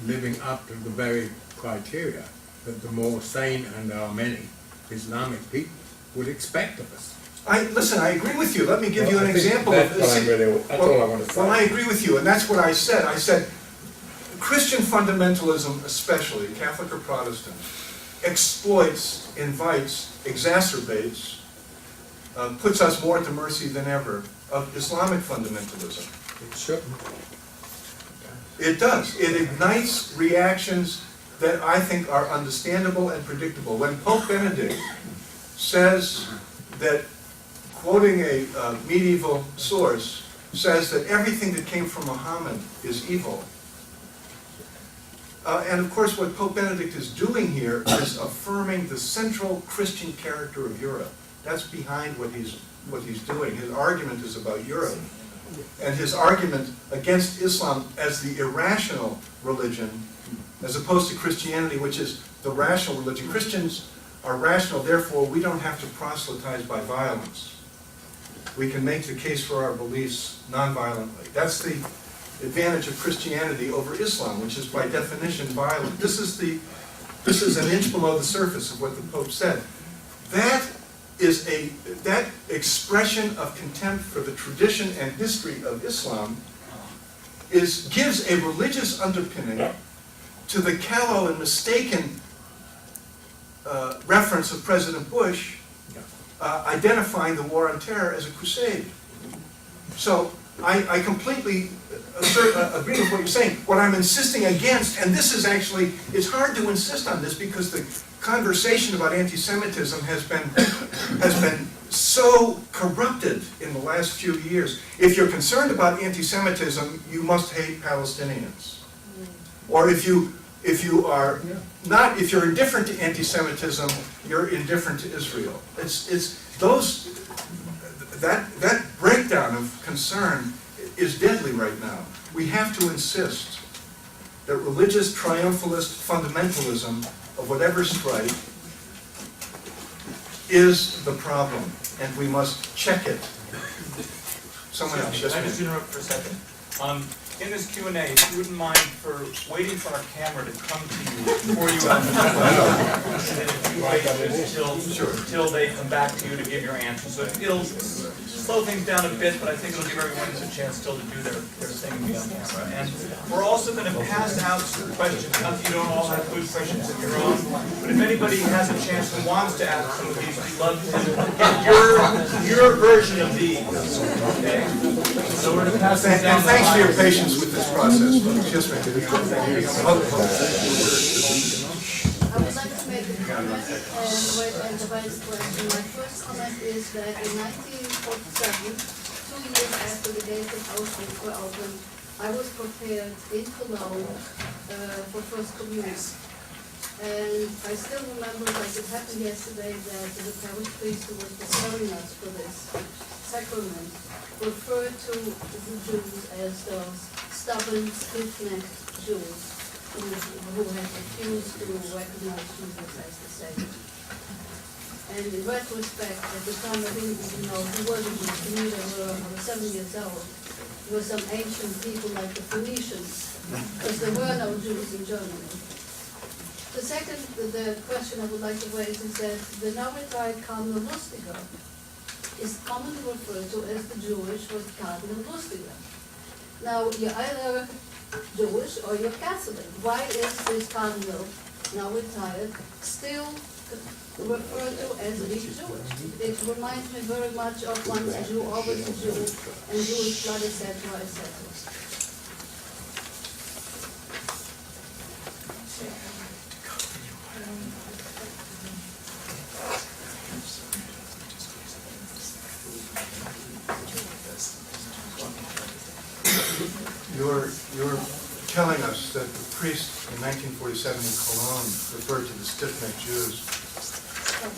living up to the very criteria that the more sane, and there are many, Islamic people would expect of us. Listen, I agree with you. Let me give you an example. That's all I want to say. Well, I agree with you, and that's what I said. I said Christian fundamentalism, especially, Catholic or Protestant, exploits, invites, exacerbates, puts us more at the mercy than ever of Islamic fundamentalism. It shouldn't. It does. It ignites reactions that I think are understandable and predictable. When Pope Benedict says that, quoting a medieval source, says that everything that came from Muhammad is evil. And of course what Pope Benedict is doing here is affirming the central Christian character of Europe. That's behind what he's doing. His argument is about Europe. And his argument against Islam as the irrational religion, as opposed to Christianity, which is the rational religion. Christians are rational, therefore we don't have to proselytize by violence. We can make the case for our beliefs non-violently. That's the advantage of Christianity over Islam, which is by definition violent. This is an inch below the surface of what the Pope said. That expression of contempt for the tradition and history of Islam gives a religious underpinning to the callow and mistaken reference of President Bush identifying the war on terror as a crusade. So I completely agree with what you're saying. What I'm insisting against, and this is actually, it's hard to insist on this because the conversation about anti-Semitism has been so corrupted in the last few years. If you're concerned about anti-Semitism, you must hate Palestinians. Or if you're indifferent to anti-Semitism, you're indifferent to Israel. That breakdown of concern is deadly right now. We have to insist that religious triumphalist fundamentalism of whatever stripe is the problem, and we must check it. Someone else, yes, Can I just ma'am. interrupt for a second? In this Q&A, if you wouldn't mind for waiting for our camera to come to you before you ask the question, and if you wait till they come back to you to give your answer. So it'll slow things down a bit, but I think it'll give everyone a chance still to do their thing and be on camera. And we're also going to pass out some questions. Not that you don't all have good questions of your own, but if anybody has a chance and wants to ask some of these, we'd love to get your version of these. Okay? So we're going to pass that down. And thanks for your patience with this process, folks. Yes, ma'am. I would like to make a comment and devise question. My first comment is that in 1947, 2 years after the gates of Auschwitz were opened, I was prepared in Cologne for First Communion. And I still remember, like it happened yesterday, that the parish priest who was preparing us for this sacrament referred to the Jews as those stubborn, stiff-necked Jews who had refused to recognize Jesus as the Savior. And in retrospect, at the time I didn't even know who were the Jews. To me, I was 7 years old. There were some ancient people like the Phoenicians, because there were no Jews in Germany. The question I would like to raise is that the now retired Cardinal Lustiger is commonly referred to as the Jewish or Cardinal Lustiger. Now, you're either Jewish or you're Catholic. Why is this cardinal, now retired, still referred to as being Jewish? It reminds me very much of once a Jew, always a Jew, and Jewish blood, etc., etc. You're telling us that the priest in 1947 in Cologne referred to the stiff-necked Jews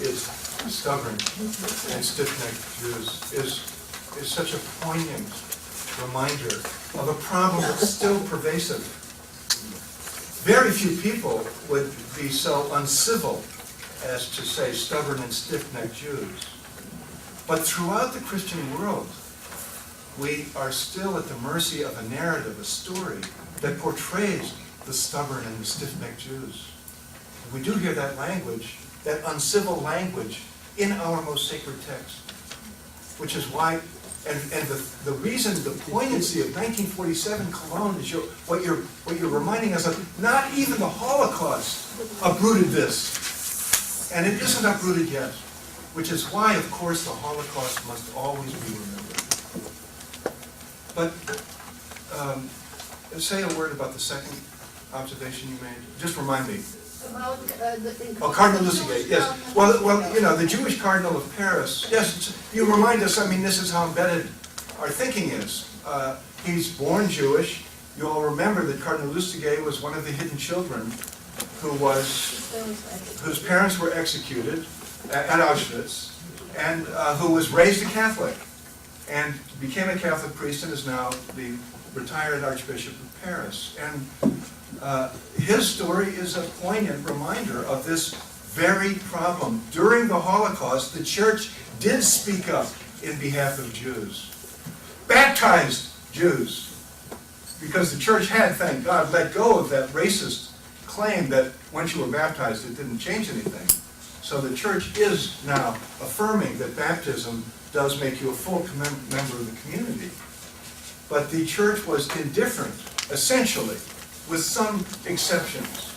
is stubborn and stiff-necked Jews is such a poignant reminder of a problem that's still pervasive. Very few people would be so uncivil as to say stubborn and stiff-necked Jews. But throughout the Christian world, we are still at the mercy of a narrative, a story, that portrays the stubborn and the stiff-necked Jews. We do hear that language, that uncivil language, in our most sacred text. Which is why, and the reason, the poignancy of 1947 Cologne is what you're reminding us of. Not even the Holocaust uprooted this. And it isn't uprooted yet. Which is why, of course, the Holocaust must always be remembered. But say a word about the second observation you made. Just remind me. About Cardinal Lustiger, yes. Well, you know, the Jewish Cardinal of Paris, yes, you remind us, I mean, this is how embedded our thinking is. He's born Jewish. You all remember that Cardinal Lustiger was one of the hidden children whose parents were executed at Auschwitz, and who was raised a Catholic, and became a Catholic priest and is now the retired Archbishop of Paris. And his story is a poignant reminder of this very problem. During the Holocaust, the church did speak up in behalf of Jews. Baptized Jews. Because the church had, thank God, let go of that racist claim that once you were baptized, it didn't change anything. So the church is now affirming that baptism does make you a full member of the community. But the church was indifferent, essentially, with some exceptions,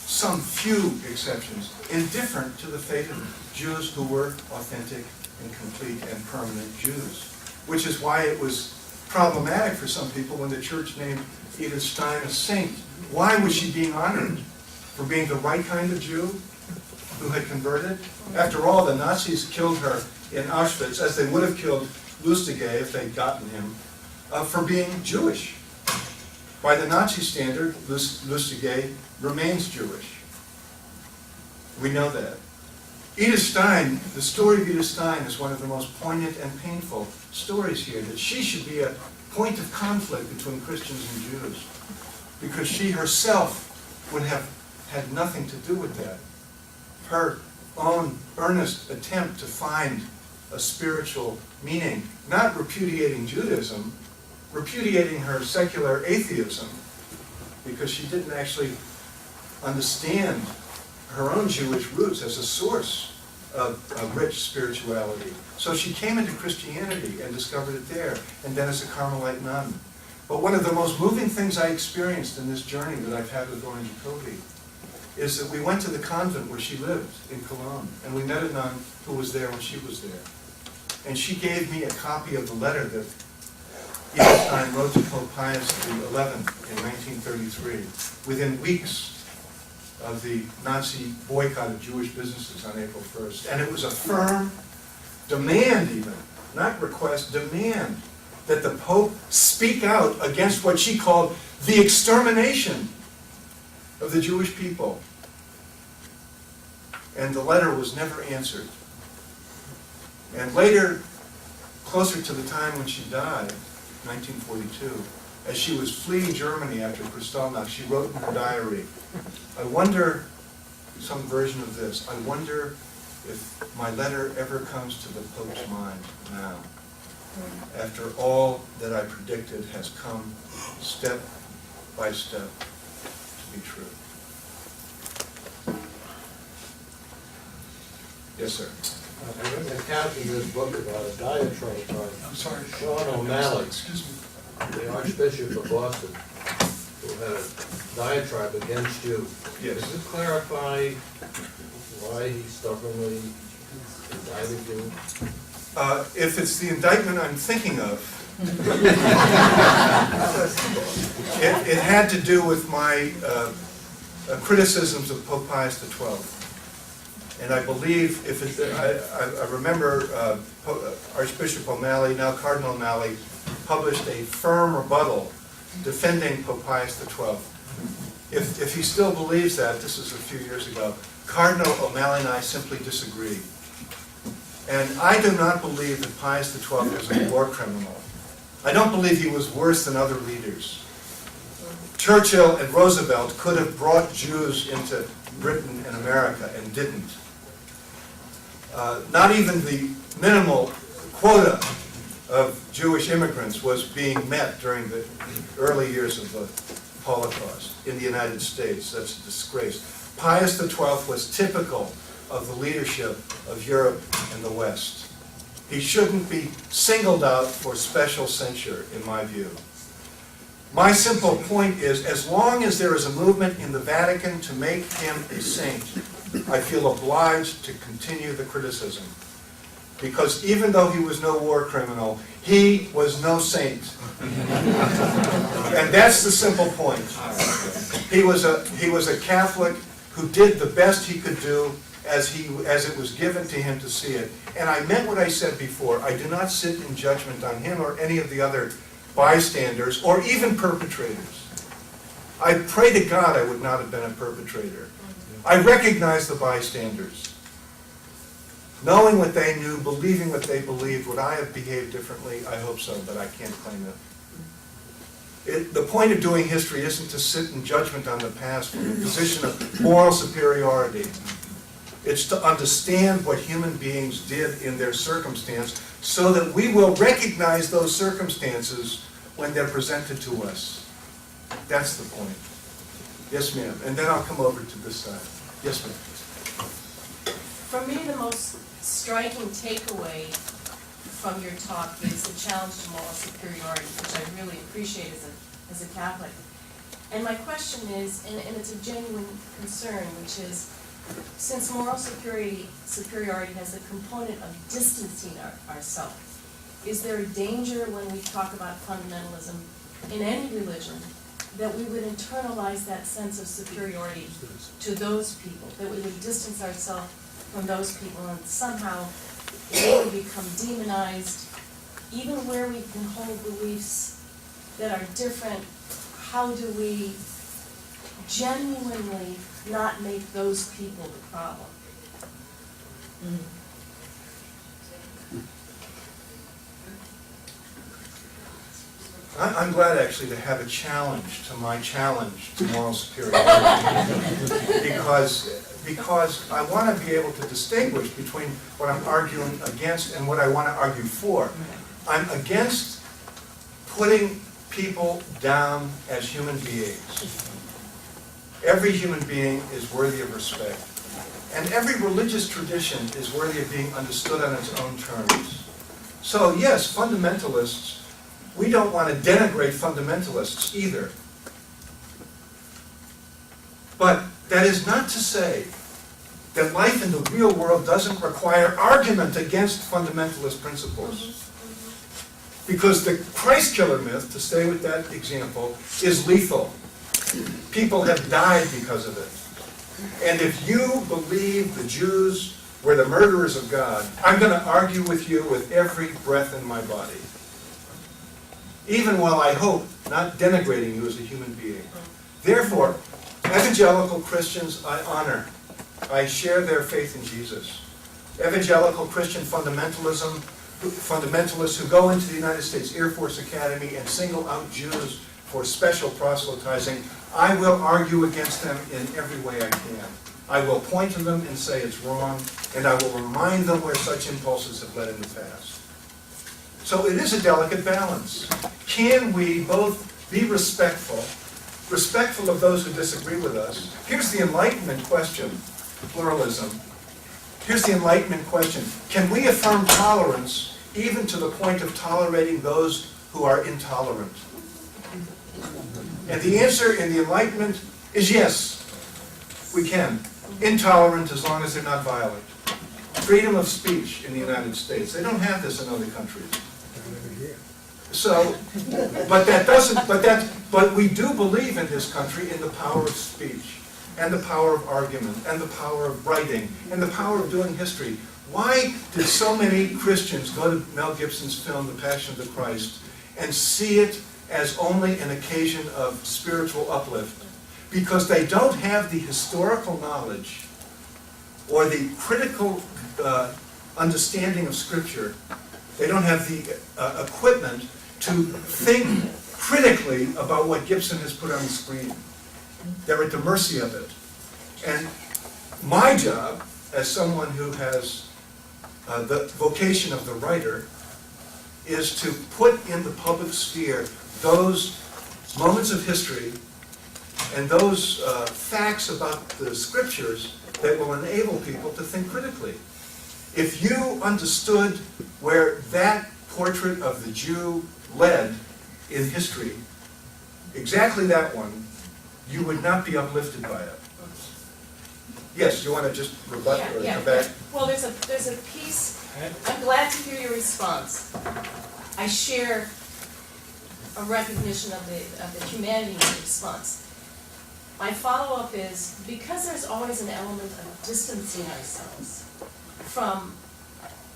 some few exceptions, indifferent to the fate of Jews who were authentic and complete and permanent Jews. Which is why it was problematic for some people when the church named Edith Stein a saint. Why was she being honored? For being the right kind of Jew who had converted? After all, the Nazis killed her in Auschwitz, as they would have killed Lustiger if they'd gotten him, for being Jewish. By the Nazi standard, Lustiger remains Jewish. We know that. Edith Stein, the story of Edith Stein is one of the most poignant and painful stories here, that she should be a point of conflict between Christians and Jews, because she herself would have had nothing to do with that. Her own earnest attempt to find a spiritual meaning, not repudiating Judaism, repudiating her secular atheism, because she didn't actually understand her own Jewish roots as a source of rich spirituality. So she came into Christianity and discovered it there, and then as a Carmelite nun. But one of the most moving things I experienced in this journey that I've had with Orange Jacobi is that we went to the convent where she lived in Cologne, and we met a nun who was there when she was there. And she gave me a copy of the letter that Constantine wrote to Pope Pius XI in 1933, within weeks of the Nazi boycott of Jewish businesses on April 1st. And it was a firm demand even, not request, demand, that the Pope speak out against what she called the extermination of the Jewish people. And the letter was never answered. And later, closer to the time when she died, 1942, as she was fleeing Germany after Kristallnacht, she wrote in her diary, I wonder, some version of this, I wonder if my letter ever comes to the Pope's mind now, after all that I predicted has come step by step to be true. Yes, sir. I read an account in this book about a diatribe by I'm sorry. Sean O'Malley, Excuse me. the Archbishop of Boston, who had a diatribe against you. Yes. Could you clarify why he stubbornly indicted you? If it's the indictment I'm thinking of, it had to do with my criticisms of Pope Pius XII. And I believe, I remember Archbishop O'Malley, now Cardinal O'Malley, published a firm rebuttal defending Pope Pius XII. If he still believes that, this is a few years ago, Cardinal O'Malley and I simply disagree. And I do not believe that Pius XII was a war criminal. I don't believe he was worse than other leaders. Churchill and Roosevelt could have brought Jews into Britain and America and didn't. Not even the minimal quota of Jewish immigrants was being met during the early years of the Holocaust in the United States. That's a disgrace. Pius XII was typical of the leadership of Europe and the West. He shouldn't be singled out for special censure, in my view. My simple point is, as long as there is a movement in the Vatican to make him a saint, I feel obliged to continue the criticism. Because even though he was no war criminal, he was no saint. And that's the simple point. He was a Catholic who did the best he could do as it was given to him to see it. And I meant what I said before. I do not sit in judgment on him or any of the other bystanders or even perpetrators. I pray to God I would not have been a perpetrator. I recognize the bystanders. Knowing what they knew, believing what they believed, would I have behaved differently? I hope so, but I can't claim it. The point of doing history isn't to sit in judgment on the past from a position of moral superiority. It's to understand what human beings did in their circumstance so that we will recognize those circumstances when they're presented to us. That's the point. Yes, ma'am. And then I'll come over to this side. Yes, ma'am. For me, the most striking takeaway from your talk is the challenge to moral superiority, which I really appreciate as a Catholic. And my question is, and it's a genuine concern, which is, since moral superiority has a component of distancing ourselves, is there a danger when we talk about fundamentalism in any religion that we would internalize that sense of superiority to those people, that we would distance ourselves from those people and somehow they would become demonized, even where we can hold beliefs that are different? How do we genuinely not make those people the problem? I'm glad actually to have a challenge to my challenge to moral superiority because because I want to be able to distinguish between what I'm arguing against and what I want to argue for. I'm against putting people down as human beings. Every human being is worthy of respect. And every religious tradition is worthy of being understood on its own terms. So yes, fundamentalists, we don't want to denigrate fundamentalists either. But that is not to say that life in the real world doesn't require argument against fundamentalist principles. Because the Christ killer myth, to stay with that example, is lethal. People have died because of it. And if you believe the Jews were the murderers of God, I'm going to argue with you with every breath in my body. Even while I hope not denigrating you as a human being. Therefore, evangelical Christians I honor. I share their faith in Jesus. Evangelical Christian fundamentalists who go into the United States Air Force Academy and single out Jews for special proselytizing, I will argue against them in every way I can. I will point to them and say it's wrong, and I will remind them where such impulses have led in the past. So it is a delicate balance. Can we both be respectful of those who disagree with us? Here's the Enlightenment question, pluralism. Here's the Enlightenment question. Can we affirm tolerance even to the point of tolerating those who are intolerant? And the answer in the Enlightenment is yes, we can. Intolerant as long as they're not violent. Freedom of speech in the United States. They don't have this in other countries. So, but we do believe in this country in the power of speech, and the power of argument, and the power of writing, and the power of doing history. Why did so many Christians go to Mel Gibson's film, The Passion of the Christ, and see it as only an occasion of spiritual uplift? Because they don't have the historical knowledge or the critical understanding of Scripture. They don't have the equipment to think critically about what Gibson has put on the screen. They're at the mercy of it. And my job, as someone who has the vocation of the writer, is to put in the public sphere those moments of history and those facts about the Scriptures that will enable people to think critically. If you understood where that portrait of the Jew led in history, exactly that one, you would not be uplifted by it. Yes, you want to just rebut or come back? Well, there's a piece, I'm glad to hear your response. I share a recognition of the humanity of the response. My follow-up is, because there's always an element of distancing ourselves from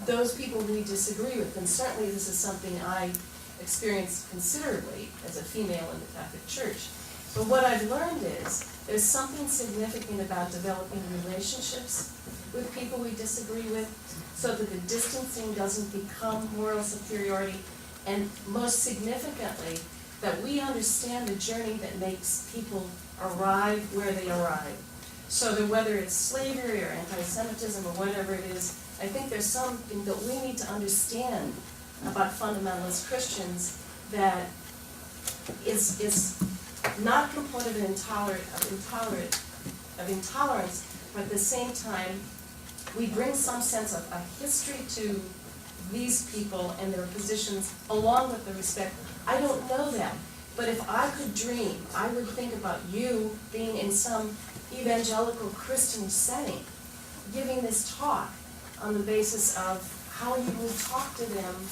those people we disagree with, and certainly this is something I experienced considerably as a female in the Catholic Church. But what I've learned is there's something significant about developing relationships with people we disagree with so that the distancing doesn't become moral superiority, and most significantly, that we understand the journey that makes people arrive where they arrive. So that whether it's slavery or anti-Semitism or whatever it is, I think there's something that we need to understand about fundamentalist Christians that is not component of intolerance, but at the same time, we bring some sense of a history to these people and their positions along with the respect. I don't know them, but if I could dream, I would think about you being in some evangelical Christian setting, giving this talk on the basis of how you will talk to them,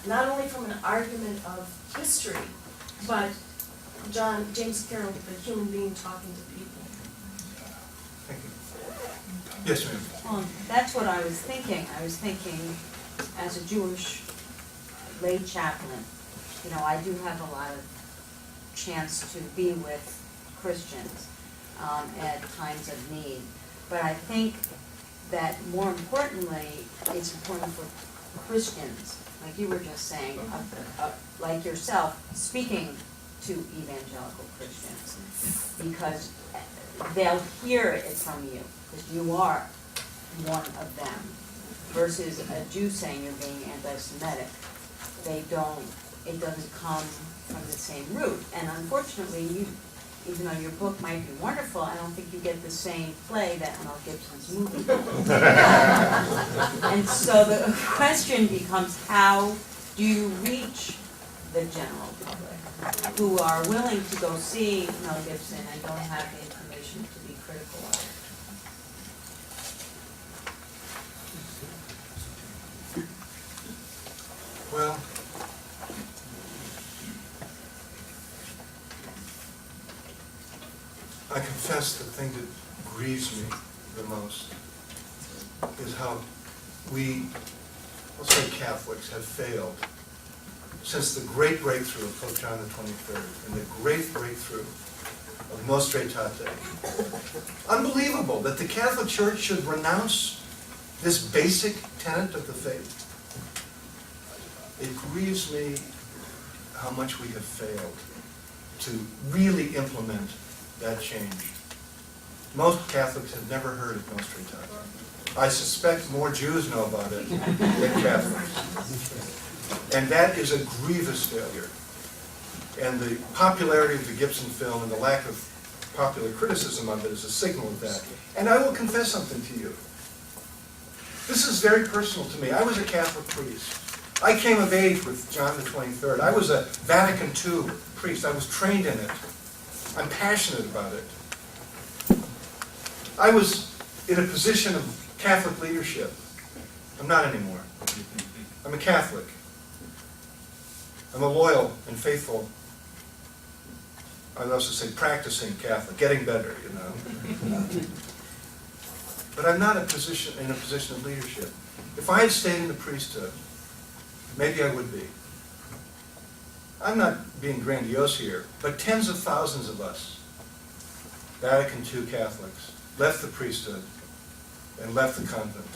not only from an argument of history, but James Carroll, the human being talking to people. Thank you. Yes, ma'am. That's what I was thinking. I was thinking, as a Jewish lay chaplain, I do have a lot of chance to be with Christians at times of need. But I think that more importantly, it's important for Christians, like you were just saying, like yourself, speaking to evangelical Christians, because they'll hear it from you, because you are one of them, versus a Jew saying you're being anti-Semitic. It doesn't come from the same root. And unfortunately, even though your book might be wonderful, I don't think you get the same play that Mel Gibson's movie. And so the question becomes, how do you reach the general public who are willing to go see Mel Gibson and don't have the information to be critical of it? Well, I confess the thing that grieves me the most is how we, let's say Catholics, have failed since the great breakthrough of Pope John the 23rd and the great breakthrough of Nostra Aetate. Unbelievable that the Catholic Church should renounce this basic tenet of the faith. It grieves me how much we have failed to really implement that change. Most Catholics have never heard of Nostra Aetate. I suspect more Jews know about it than Catholics. And that is a grievous failure. And the popularity of the Gibson film and the lack of popular criticism of it is a signal of that. And I will confess something to you. This is very personal to me. I was a Catholic priest. I came of age with John the 23rd. I was a Vatican II priest. I was trained in it. I'm passionate about it. I was in a position of Catholic leadership. I'm not anymore. I'm a Catholic. I'm a loyal and faithful, I would also say practicing Catholic, getting better, you know. But I'm not in a position of leadership. If I had stayed in the priesthood, maybe I would be. I'm not being grandiose here, but tens of thousands of us, Vatican II Catholics, left the priesthood and left the convent.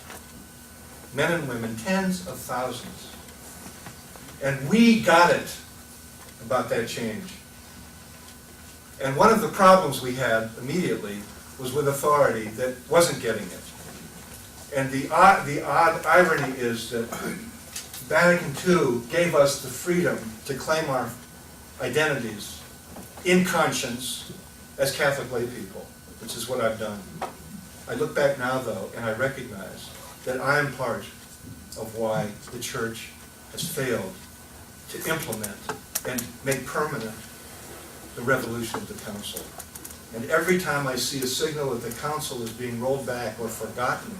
Men and women, tens of thousands. And we got it about that change. And one of the problems we had immediately was with authority that wasn't getting it. And the odd irony is that Vatican II gave us the freedom to claim our identities in conscience as Catholic lay people, which is what I've done. I look back now, though, and I recognize that I am part of why the Church has failed to implement and make permanent the revolution of the Council. And every time I see a signal that the Council is being rolled back or forgotten,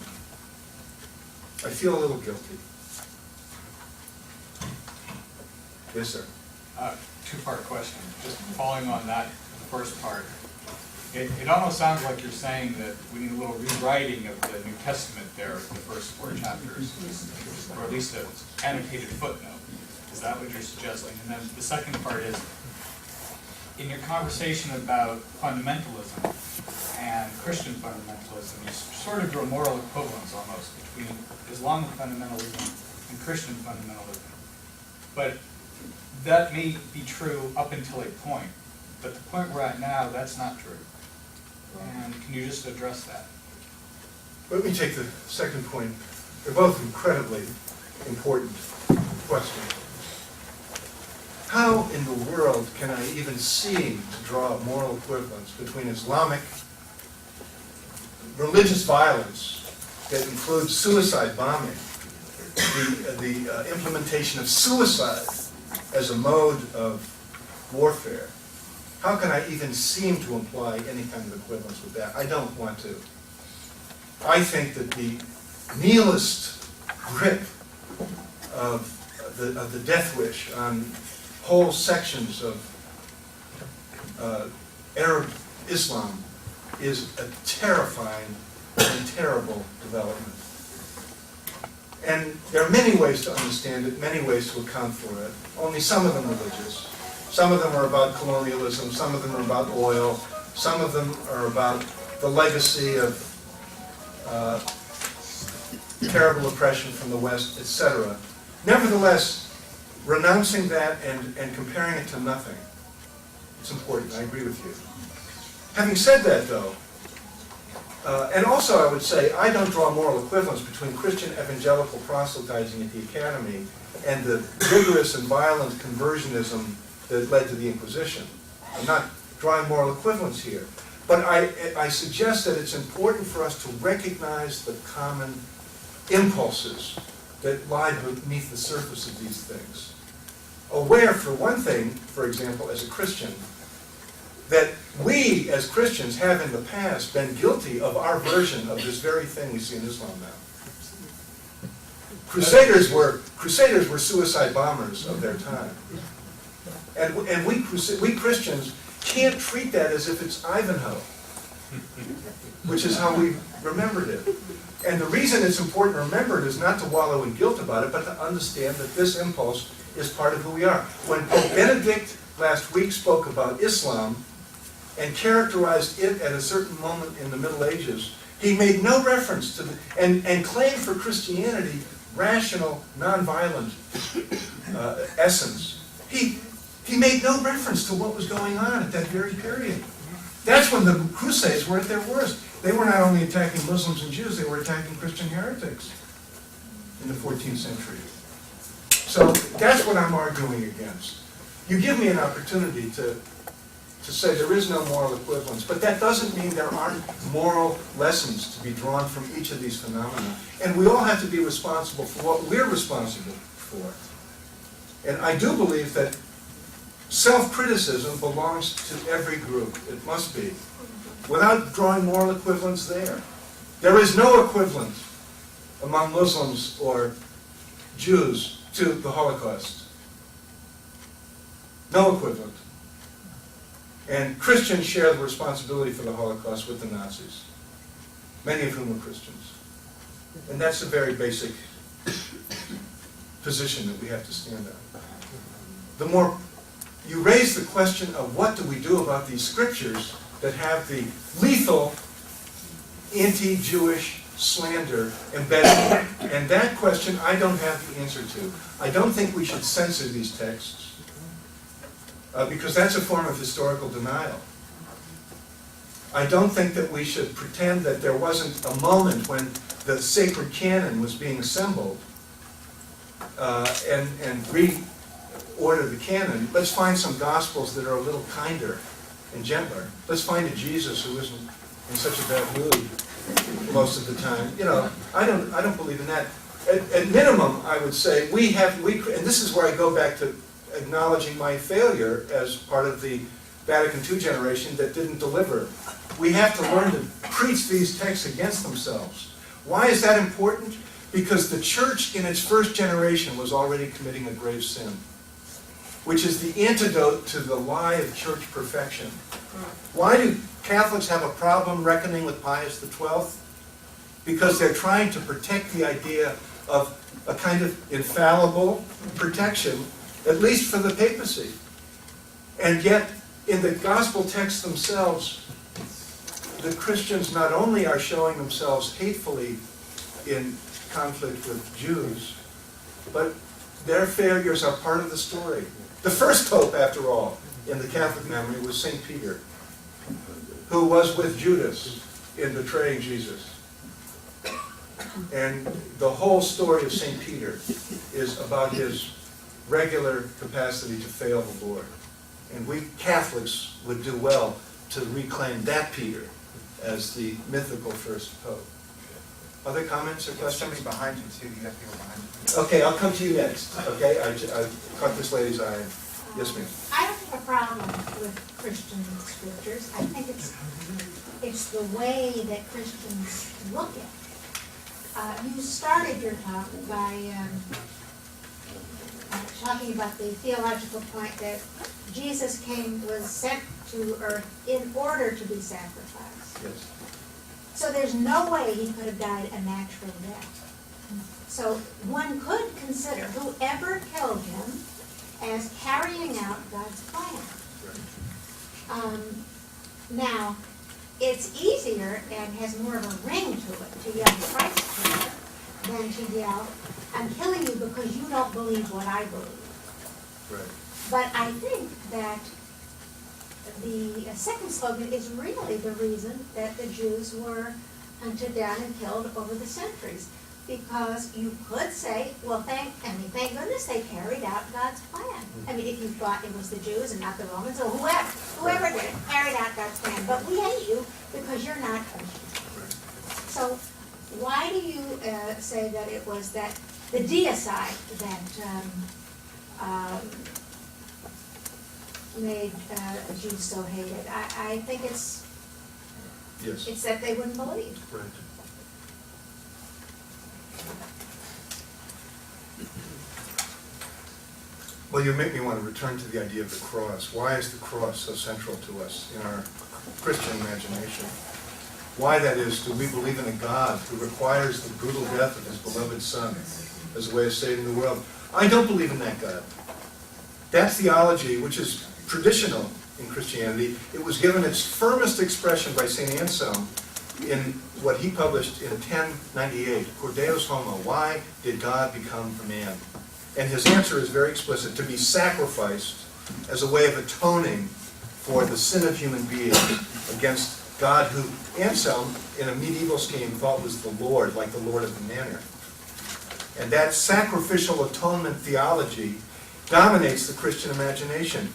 I feel a little guilty. Yes, sir. Two-part question. Just following on that, the first part. It almost sounds like you're saying that we need a little rewriting of the New Testament there, the first 4 chapters, or at least an annotated footnote. Is that what you're suggesting? And then the second part is, in your conversation about fundamentalism and Christian fundamentalism, you sort of draw moral equivalence almost between Islamic fundamentalism and Christian fundamentalism. But that may be true up until a point. But the point we're at now, that's not true. And can you just address that? Let me take the second point. They're both incredibly important questions. How in the world can I even seem to draw a moral equivalence between Islamic religious violence that includes suicide bombing, the implementation of suicide as a mode of warfare? How can I even seem to imply any kind of equivalence with that? I don't want to. I think that the nihilist grip of the death wish on whole sections of Arab Islam is a terrifying and terrible development. And there are many ways to understand it, many ways to account for it, only some of them religious. Some of them are about colonialism, some of them are about oil, some of them are about the legacy of terrible oppression from the West, etc. Nevertheless, renouncing that and comparing it to nothing It's important, I agree with you. Having said that, though, and also I would say, I don't draw moral equivalence between Christian evangelical proselytizing at the academy and the vigorous and violent conversionism that led to the Inquisition. I'm not drawing moral equivalence here. But I suggest that it's important for us to recognize the common impulses that lie beneath the surface of these things. Aware, for one thing, for example, as a Christian, that we as Christians have in the past been guilty of our version of this very thing we see in Islam now. Crusaders were suicide bombers of their time. And we Christians can't treat that as if it's Ivanhoe, which is how we remembered it. And the reason it's important to remember it is not to wallow in guilt about it, but to understand that this impulse is part of who we are. When Pope Benedict last week spoke about Islam and characterized it at a certain moment in the Middle Ages, he made no reference to and claimed for Christianity rational, nonviolent essence. He made no reference to what was going on at that very period. That's when the Crusades were at their worst. They were not only attacking Muslims and Jews, they were attacking Christian heretics in the 14th century. So that's what I'm arguing against. You give me an opportunity to say there is no moral equivalence, but that doesn't mean there aren't moral lessons to be drawn from each of these phenomena. And we all have to be responsible for what we're responsible for. And I do believe that self-criticism belongs to every group. It must be. Without drawing moral equivalence there. There is no equivalent among Muslims or Jews to the Holocaust. No equivalent. And Christians share the responsibility for the Holocaust with the Nazis, many of whom were Christians. And that's a very basic position that we have to stand on. The more you raise the question of what do we do about these scriptures that have the lethal anti-Jewish slander embedded in it. And that question I don't have the answer to. I don't think we should censor these texts because that's a form of historical denial. I don't think that we should pretend that there wasn't a moment when the sacred canon was being assembled and reorder the canon. Let's find some gospels that are a little kinder and gentler. Let's find a Jesus who isn't in such a bad mood most of the time. You know, I don't believe in that. At minimum, I would say we and this is where I go back to acknowledging my failure as part of the Vatican II generation that didn't deliver. We have to learn to preach these texts against themselves. Why is that important? Because the church in its first generation was already committing a grave sin, which is the antidote to the lie of church perfection. Why do Catholics have a problem reckoning with Pius XII? Because they're trying to protect the idea of a kind of infallible protection, at least for the papacy. And yet, in the gospel texts themselves, the Christians not only are showing themselves hatefully in conflict with Jews, but their failures are part of the story. The first pope, after all, in the Catholic memory was St. Peter, who was with Judas in betraying Jesus. And the whole story of St. Peter is about his regular capacity to fail the Lord. And we Catholics would do well to reclaim that Peter as the mythical first pope. Other comments or questions? Somebody behind you too. You got people behind you. Okay, I'll come to you next. Okay, I caught this lady's eye. Yes, ma'am. I don't have a problem with Christian scriptures. I think it's the way that Christians look at it. You started your talk by talking about the theological point that Jesus was sent to earth in order to be sacrificed. Yes. So there's no way he could have died a natural death. So one could consider whoever killed him as carrying out God's plan. Now, it's easier and has more of a ring to it to yell Christ killer than to yell, I'm killing you because you don't believe what I believe. Right. But I think that the second slogan is really the reason that the Jews were hunted down and killed over the centuries. Because you could say, well, thank goodness they carried out God's plan. I mean, if you thought it was the Jews and not the Romans, or whoever did it, carried out God's plan. But we hate you because you're not Christian. So why do you say that it was that the deicide that made Jews so hated? I think it's that they wouldn't believe. Right. Well, you make me want to return to the idea of the cross. Why is the cross so central to us in our Christian imagination? Why, that is, do we believe in a God who requires the brutal death of his beloved Son as a way of saving the world? I don't believe in that God. That theology, which is traditional in Christianity, it was given its firmest expression by St. Anselm in what he published in 1098, Cor Deus Homo, why did God become a man? And his answer is very explicit, to be sacrificed as a way of atoning for the sin of human beings against God who Anselm, in a medieval scheme, thought was the Lord, like the Lord of the Manor. And that sacrificial atonement theology dominates the Christian imagination.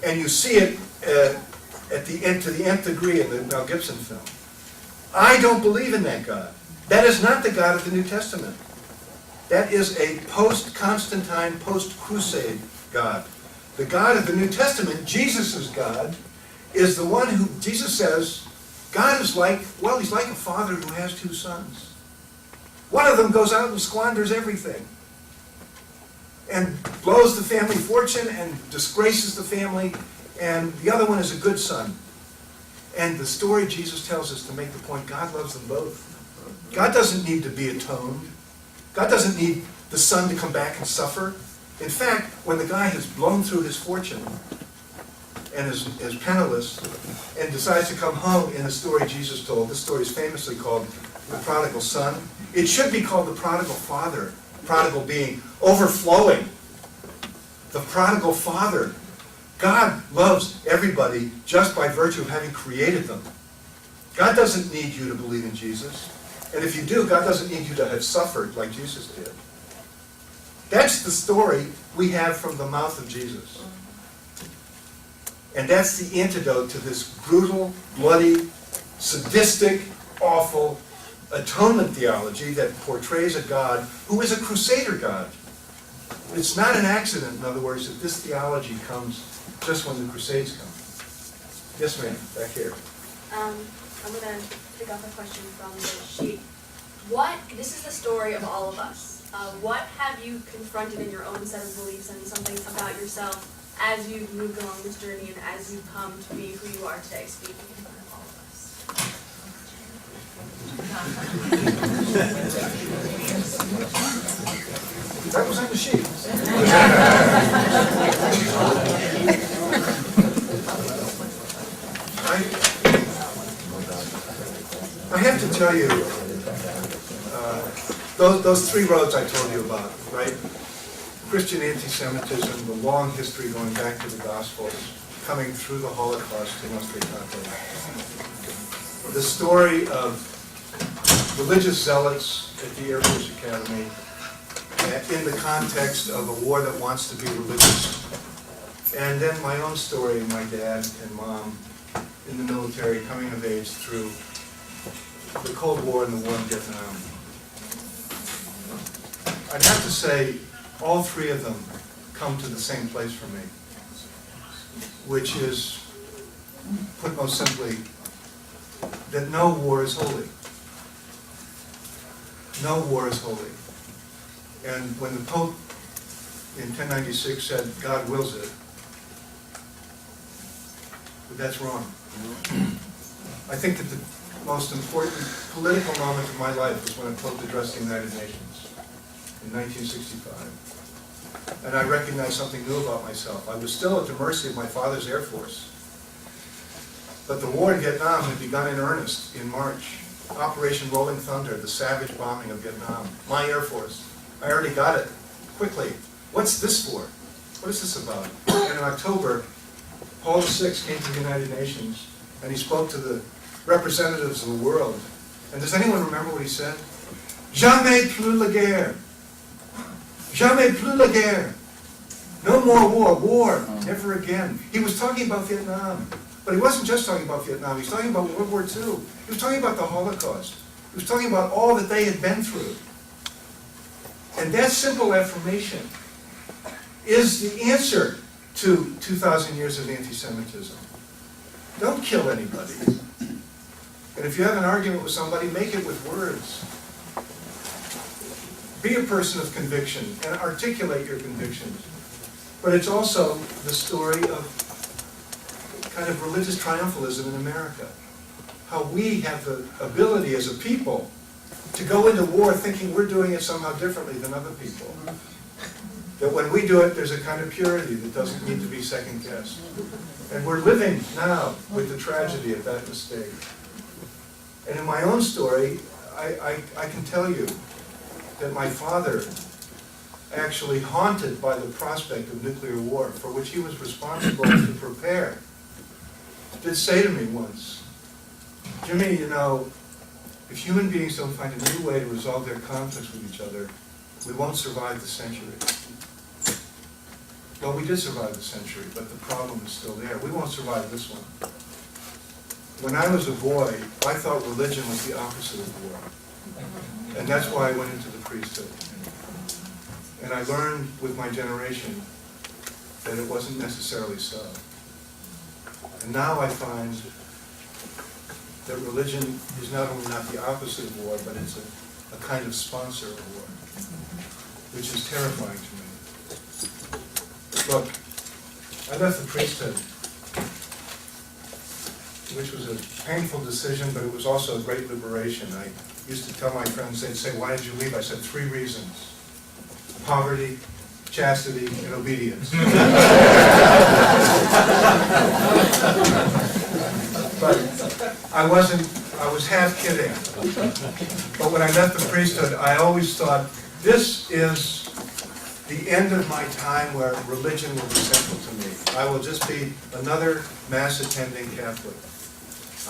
And you see it at the end, to the nth degree in the Mel Gibson film. I don't believe in that God. That is not the God of the New Testament. That is a post-Constantine, post-Crusade God. The God of the New Testament, Jesus' God, is the one who, Jesus says, God is like, well, he's like a father who has two sons. One of them goes out and squanders everything and blows the family fortune and disgraces the family, and the other one is a good son. And the story Jesus tells us to make the point, God loves them both. God doesn't need to be atoned. God doesn't need the son to come back and suffer. In fact, when the guy has blown through his fortune and is penniless and decides to come home in the story Jesus told, this story is famously called The Prodigal Son. It should be called The Prodigal Father, prodigal being overflowing. The prodigal father. God loves everybody just by virtue of having created them. God doesn't need you to believe in Jesus. And if you do, God doesn't need you to have suffered like Jesus did. That's the story we have from the mouth of Jesus. And that's the antidote to this brutal, bloody, sadistic, awful atonement theology that portrays a God who is a crusader God. It's not an accident, in other words, that this theology comes just when the Crusades come. Yes, ma'am, back here. I'm going to pick up a question from the sheet. This is the story of all of us. What have you confronted in your own set of beliefs and something about yourself as you've moved along this journey and as you've come to be who you are today, speaking in front of all of us? That was on the sheet. I have to tell you, those three roads I told you about, right? Christian anti-Semitism, the long history going back to the Gospels, coming through the Holocaust to Nostra Aetate. The story of religious zealots at the Air Force Academy in the context of a war that wants to be religious. And then my own story, my dad and mom in the military coming of age through the Cold War and the war in Vietnam. I'd have to say all three of them come to the same place for me, which is, put most simply, that no war is holy. No war is holy. And when the Pope in 1096 said, God wills it, but that's wrong. I think that the most important political moment of my life was when a Pope addressed the United Nations in 1965. And I recognized something new about myself. I was still at the mercy of my father's Air Force. But the war in Vietnam had begun in earnest in March. Operation Rolling Thunder, the savage bombing of Vietnam. My Air Force. I already got it. Quickly. What's this for? What is this about? And in October, Paul VI came to the United Nations, and he spoke to the representatives of the world. And does anyone remember what he said? Jamais plus la guerre. Jamais plus la guerre. No more war. War. Never again. He was talking about Vietnam. But he wasn't just talking about Vietnam. He was talking about World War II. He was talking about the Holocaust. He was talking about all that they had been through. And that simple affirmation is the answer to 2,000 years of anti-Semitism. Don't kill anybody. And if you have an argument with somebody, make it with words. Be a person of conviction and articulate your convictions. But it's also the story of kind of religious triumphalism in America. How we have the ability as a people to go into war thinking we're doing it somehow differently than other people. That when we do it, there's a kind of purity that doesn't need to be second-guessed. And we're living now with the tragedy of that mistake. And in my own story, I can tell you that my father, actually haunted by the prospect of nuclear war, for which he was responsible to prepare, did say to me once, Jimmy, you know, if human beings don't find a new way to resolve their conflicts with each other, we won't survive the century. Well, we did survive the century, but the problem is still there. We won't survive this one. When I was a boy, I thought religion was the opposite of war. And that's why I went into the priesthood. And I learned with my generation that it wasn't necessarily so. And now I find that religion is not only not the opposite of war, but it's a kind of sponsor of war, which is terrifying to me. Look, I left the priesthood, which was a painful decision, but it was also a great liberation. I used to tell my friends, they'd say, why did you leave? I said, 3 reasons. Poverty, chastity, and obedience. But I was half kidding. But when I left the priesthood, I always thought, this is the end of my time where religion will be central to me. I will just be another mass-attending Catholic.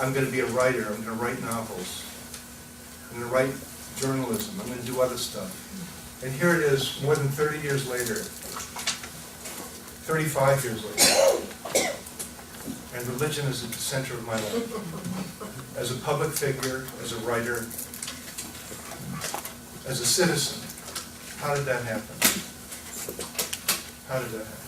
I'm going to be a writer. I'm going to write novels. I'm going to write journalism. I'm going to do other stuff. And here it is, more than 30 years later, 35 years later, and religion is at the center of my life. As a public figure, as a writer, as a citizen. How did that happen? How did that happen?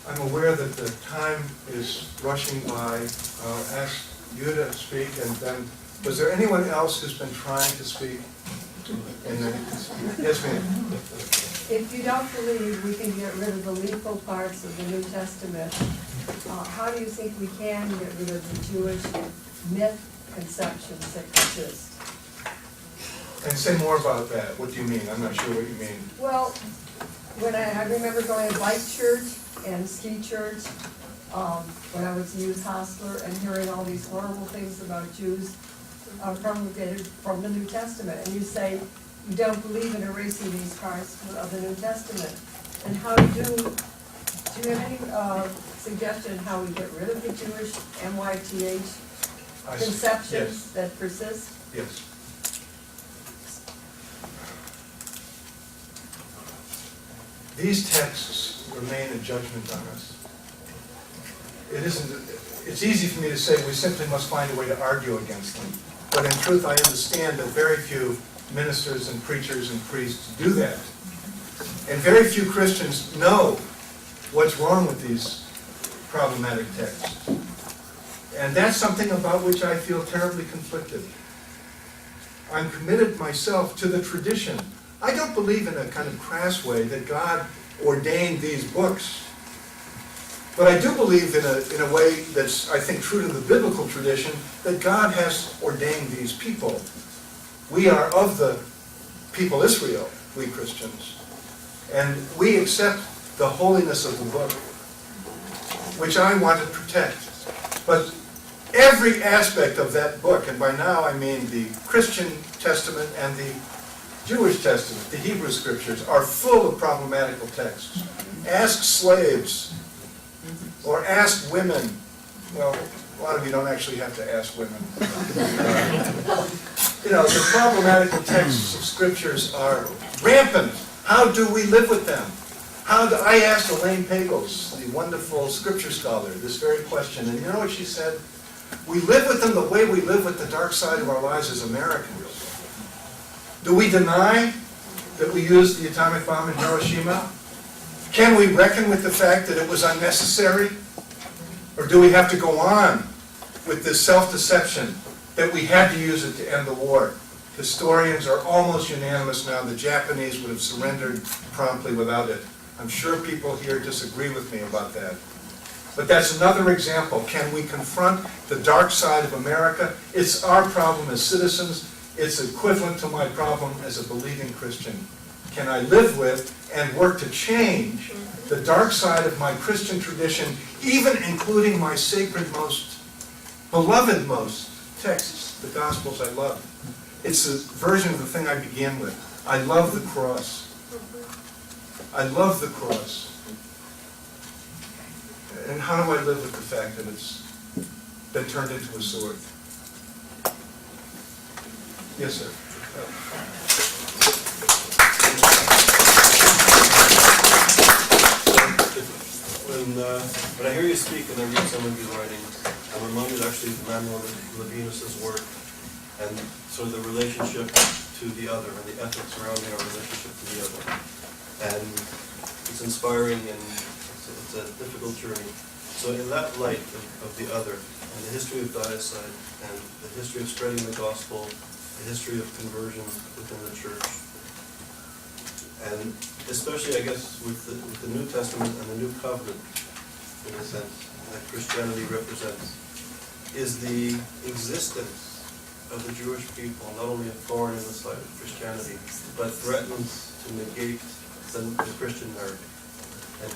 I'm aware that the time is rushing by. I'll ask you to speak, and then, was there anyone else who's been trying to speak? And then, yes, ma'am. If you don't believe we can get rid of the lethal parts of the New Testament, how do you think we can get rid of the Jewish myth conceptions that persist? And say more about that. What do you mean? I'm not sure what you mean. Well, when I remember going to bike church and ski church, when I was a youth hostler, and hearing all these horrible things about Jews promulgated from the New Testament. And you say, you don't believe in erasing these parts of the New Testament. And how do you have any suggestion how we get rid of the Jewish MYTH conceptions that persist? Yes. These texts remain a judgment on us. It's easy for me to say we simply must find a way to argue against them. But in truth, I understand that very few ministers and preachers and priests do that. And very few Christians know what's wrong with these problematic texts. And that's something about which I feel terribly conflicted. I'm committed myself to the tradition. I don't believe in a kind of crass way that God ordained these books. But I do believe in a way that's, I think, true to the biblical tradition, that God has ordained these people. We are of the people Israel, we Christians. And we accept the holiness of the book, which I want to protect. But every aspect of that book, and by now I mean the Christian Testament and the Jewish Testament, the Hebrew Scriptures, are full of problematical texts. Ask slaves or ask women. Well, a lot of you don't actually have to ask women. The problematical texts of scriptures are rampant. How do we live with them? I asked Elaine Pagels, the wonderful scripture scholar, this very question, and you know what she said? We live with them the way we live with the dark side of our lives as Americans. Do we deny that we used the atomic bomb in Hiroshima? Can we reckon with the fact that it was unnecessary? Or do we have to go on with this self-deception that we had to use it to end the war? Historians are almost unanimous now the Japanese would have surrendered promptly without it. I'm sure people here disagree with me about that. But that's another example. Can we confront the dark side of America? It's our problem as citizens. It's equivalent to my problem as a believing Christian. Can I live with and work to change the dark side of my Christian tradition, even including my sacred most, beloved most texts, the Gospels I love? It's a version of the thing I began with. I love the cross. I love the cross. And how do I live with the fact that it's been turned into a sword? Yes, sir. When I hear you speak and I read some of your writings, I'm reminded actually of Manuel Levinas's work and sort of the relationship to the other and the ethics surrounding our relationship to the other. And it's inspiring and it's a difficult journey. So in that light of the other, and the history of diocide, and the history of spreading the gospel, the history of conversion within the church, and especially, I guess, with the New Testament and the New Covenant, in a sense, that Christianity represents, is the existence of the Jewish people not only a thorn in the side of Christianity, but threatens to negate the Christian narrative. And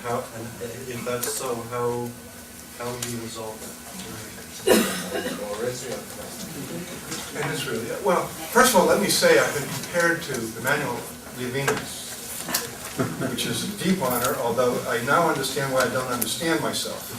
if that's so, how do you resolve that? And Israel, yeah. Well, first of all, let me say I've been compared to Emmanuel Levinas, which is a deep honor, although I now understand why I don't understand myself.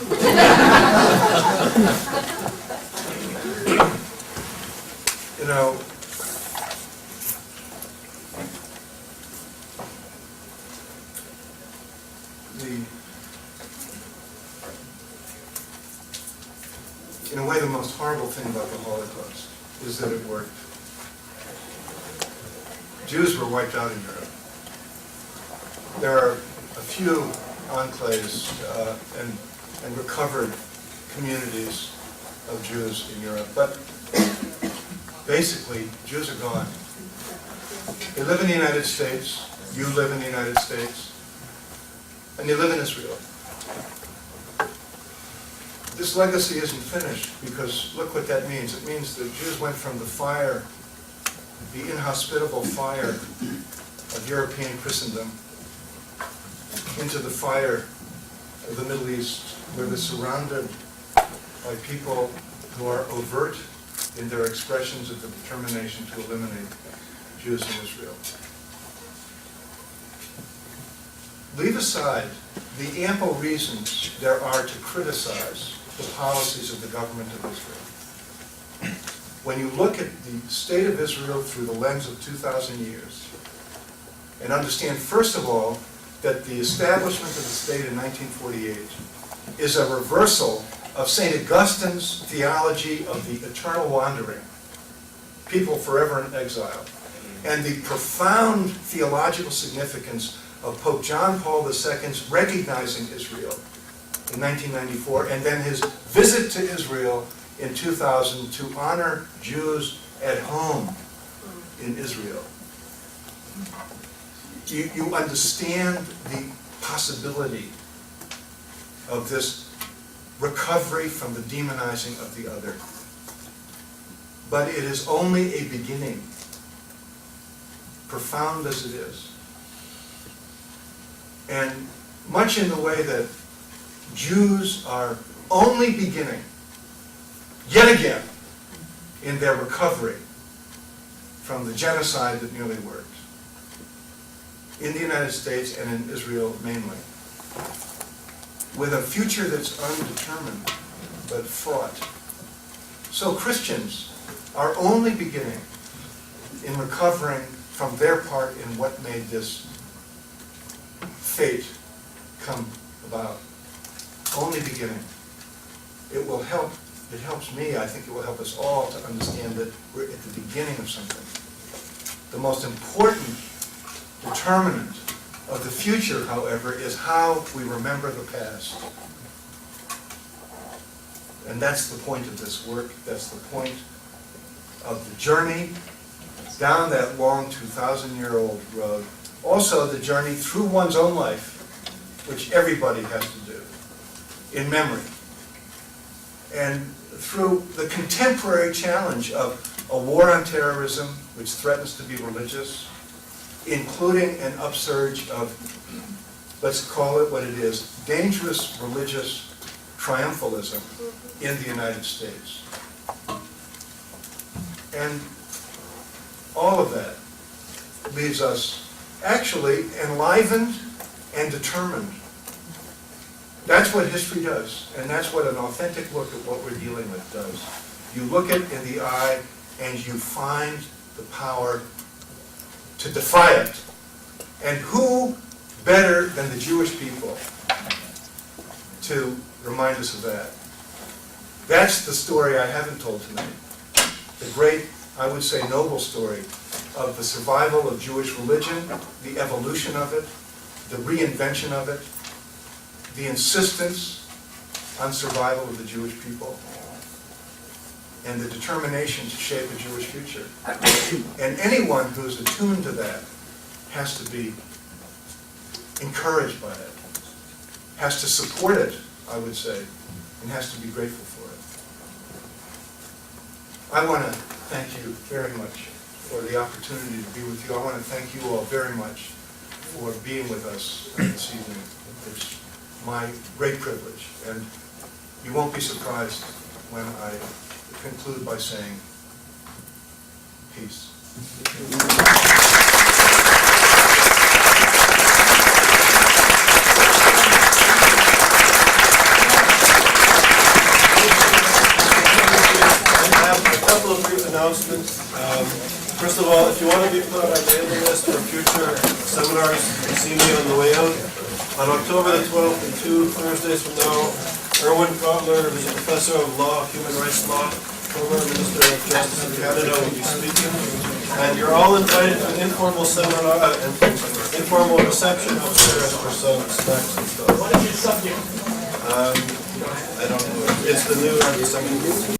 In a way, the most horrible thing about the Holocaust is that it worked. Jews were wiped out in Europe. There are a few enclaves and recovered communities of Jews in Europe, but basically, Jews are gone. They live in the United States, you live in the United States, and you live in Israel. This legacy isn't finished because look what that means. It means that Jews went from the fire, the inhospitable fire of European Christendom, into the fire of the Middle East, where they're surrounded by people who are overt in their expressions of the determination to eliminate Jews in Israel. Leave aside the ample reasons there are to criticize the policies of the government of Israel. When you look at the state of Israel through the lens of 2,000 years, and understand, first of all, that the establishment of the state in 1948 is a reversal of St. Augustine's theology of the eternal wandering, people forever in exile, and the profound theological significance of Pope John Paul II's recognizing Israel in 1994, and then his visit to Israel in 2000 to honor Jews at home in Israel. You understand the possibility of this recovery from the demonizing of the other. But it is only a beginning, profound as it is. And much in the way that Jews are only beginning, yet again, in their recovery from the genocide that nearly worked, in the United States and in Israel mainly. with a future that's undetermined but fraught. So Christians are only beginning in recovering from their part in what made this fate come about. Only beginning. It will help, it helps me, I think it will help us all to understand that we're at the beginning of something. The most important determinant of the future, however, is how we remember the past. And that's the point of this work, that's the point of the journey down that long 2,000-year-old road. Also the journey through one's own life, which everybody has to do, in memory. And through the contemporary challenge of a war on terrorism, which threatens to be religious, including an upsurge of, let's call it what it is, dangerous religious triumphalism in the United States. And all of that leaves us actually enlivened and determined. That's what history does, and that's what an authentic look at what we're dealing with does. You look it in the eye and you find the power to defy it. And who better than the Jewish people to remind us of that? That's the story I haven't told tonight. The great, I would say, noble story of the survival of Jewish religion, the evolution of it, the reinvention of it, the insistence on survival of the Jewish people, and the determination to shape a Jewish future. And anyone who's attuned to that has to be encouraged by it, has to support it, I would say, and has to be grateful for it. I want to thank you very much for the opportunity to be with you. I want to thank you all very much for being with us this evening. It's my great privilege, and you won't be surprised when I conclude by saying peace. I have a couple of brief announcements. First of all, if you want to be put on my mailing list for future seminars, you can see me on the way out. On October the 12th and 2 Thursdays from now, Erwin Kotler, who's a professor of law, human rights law, former Minister of Justice in Canada, will be speaking. And you're all invited to an informal seminar and informal reception upstairs for some snacks and stuff. What is your subject? I don't know. It's the new anti-Semitism.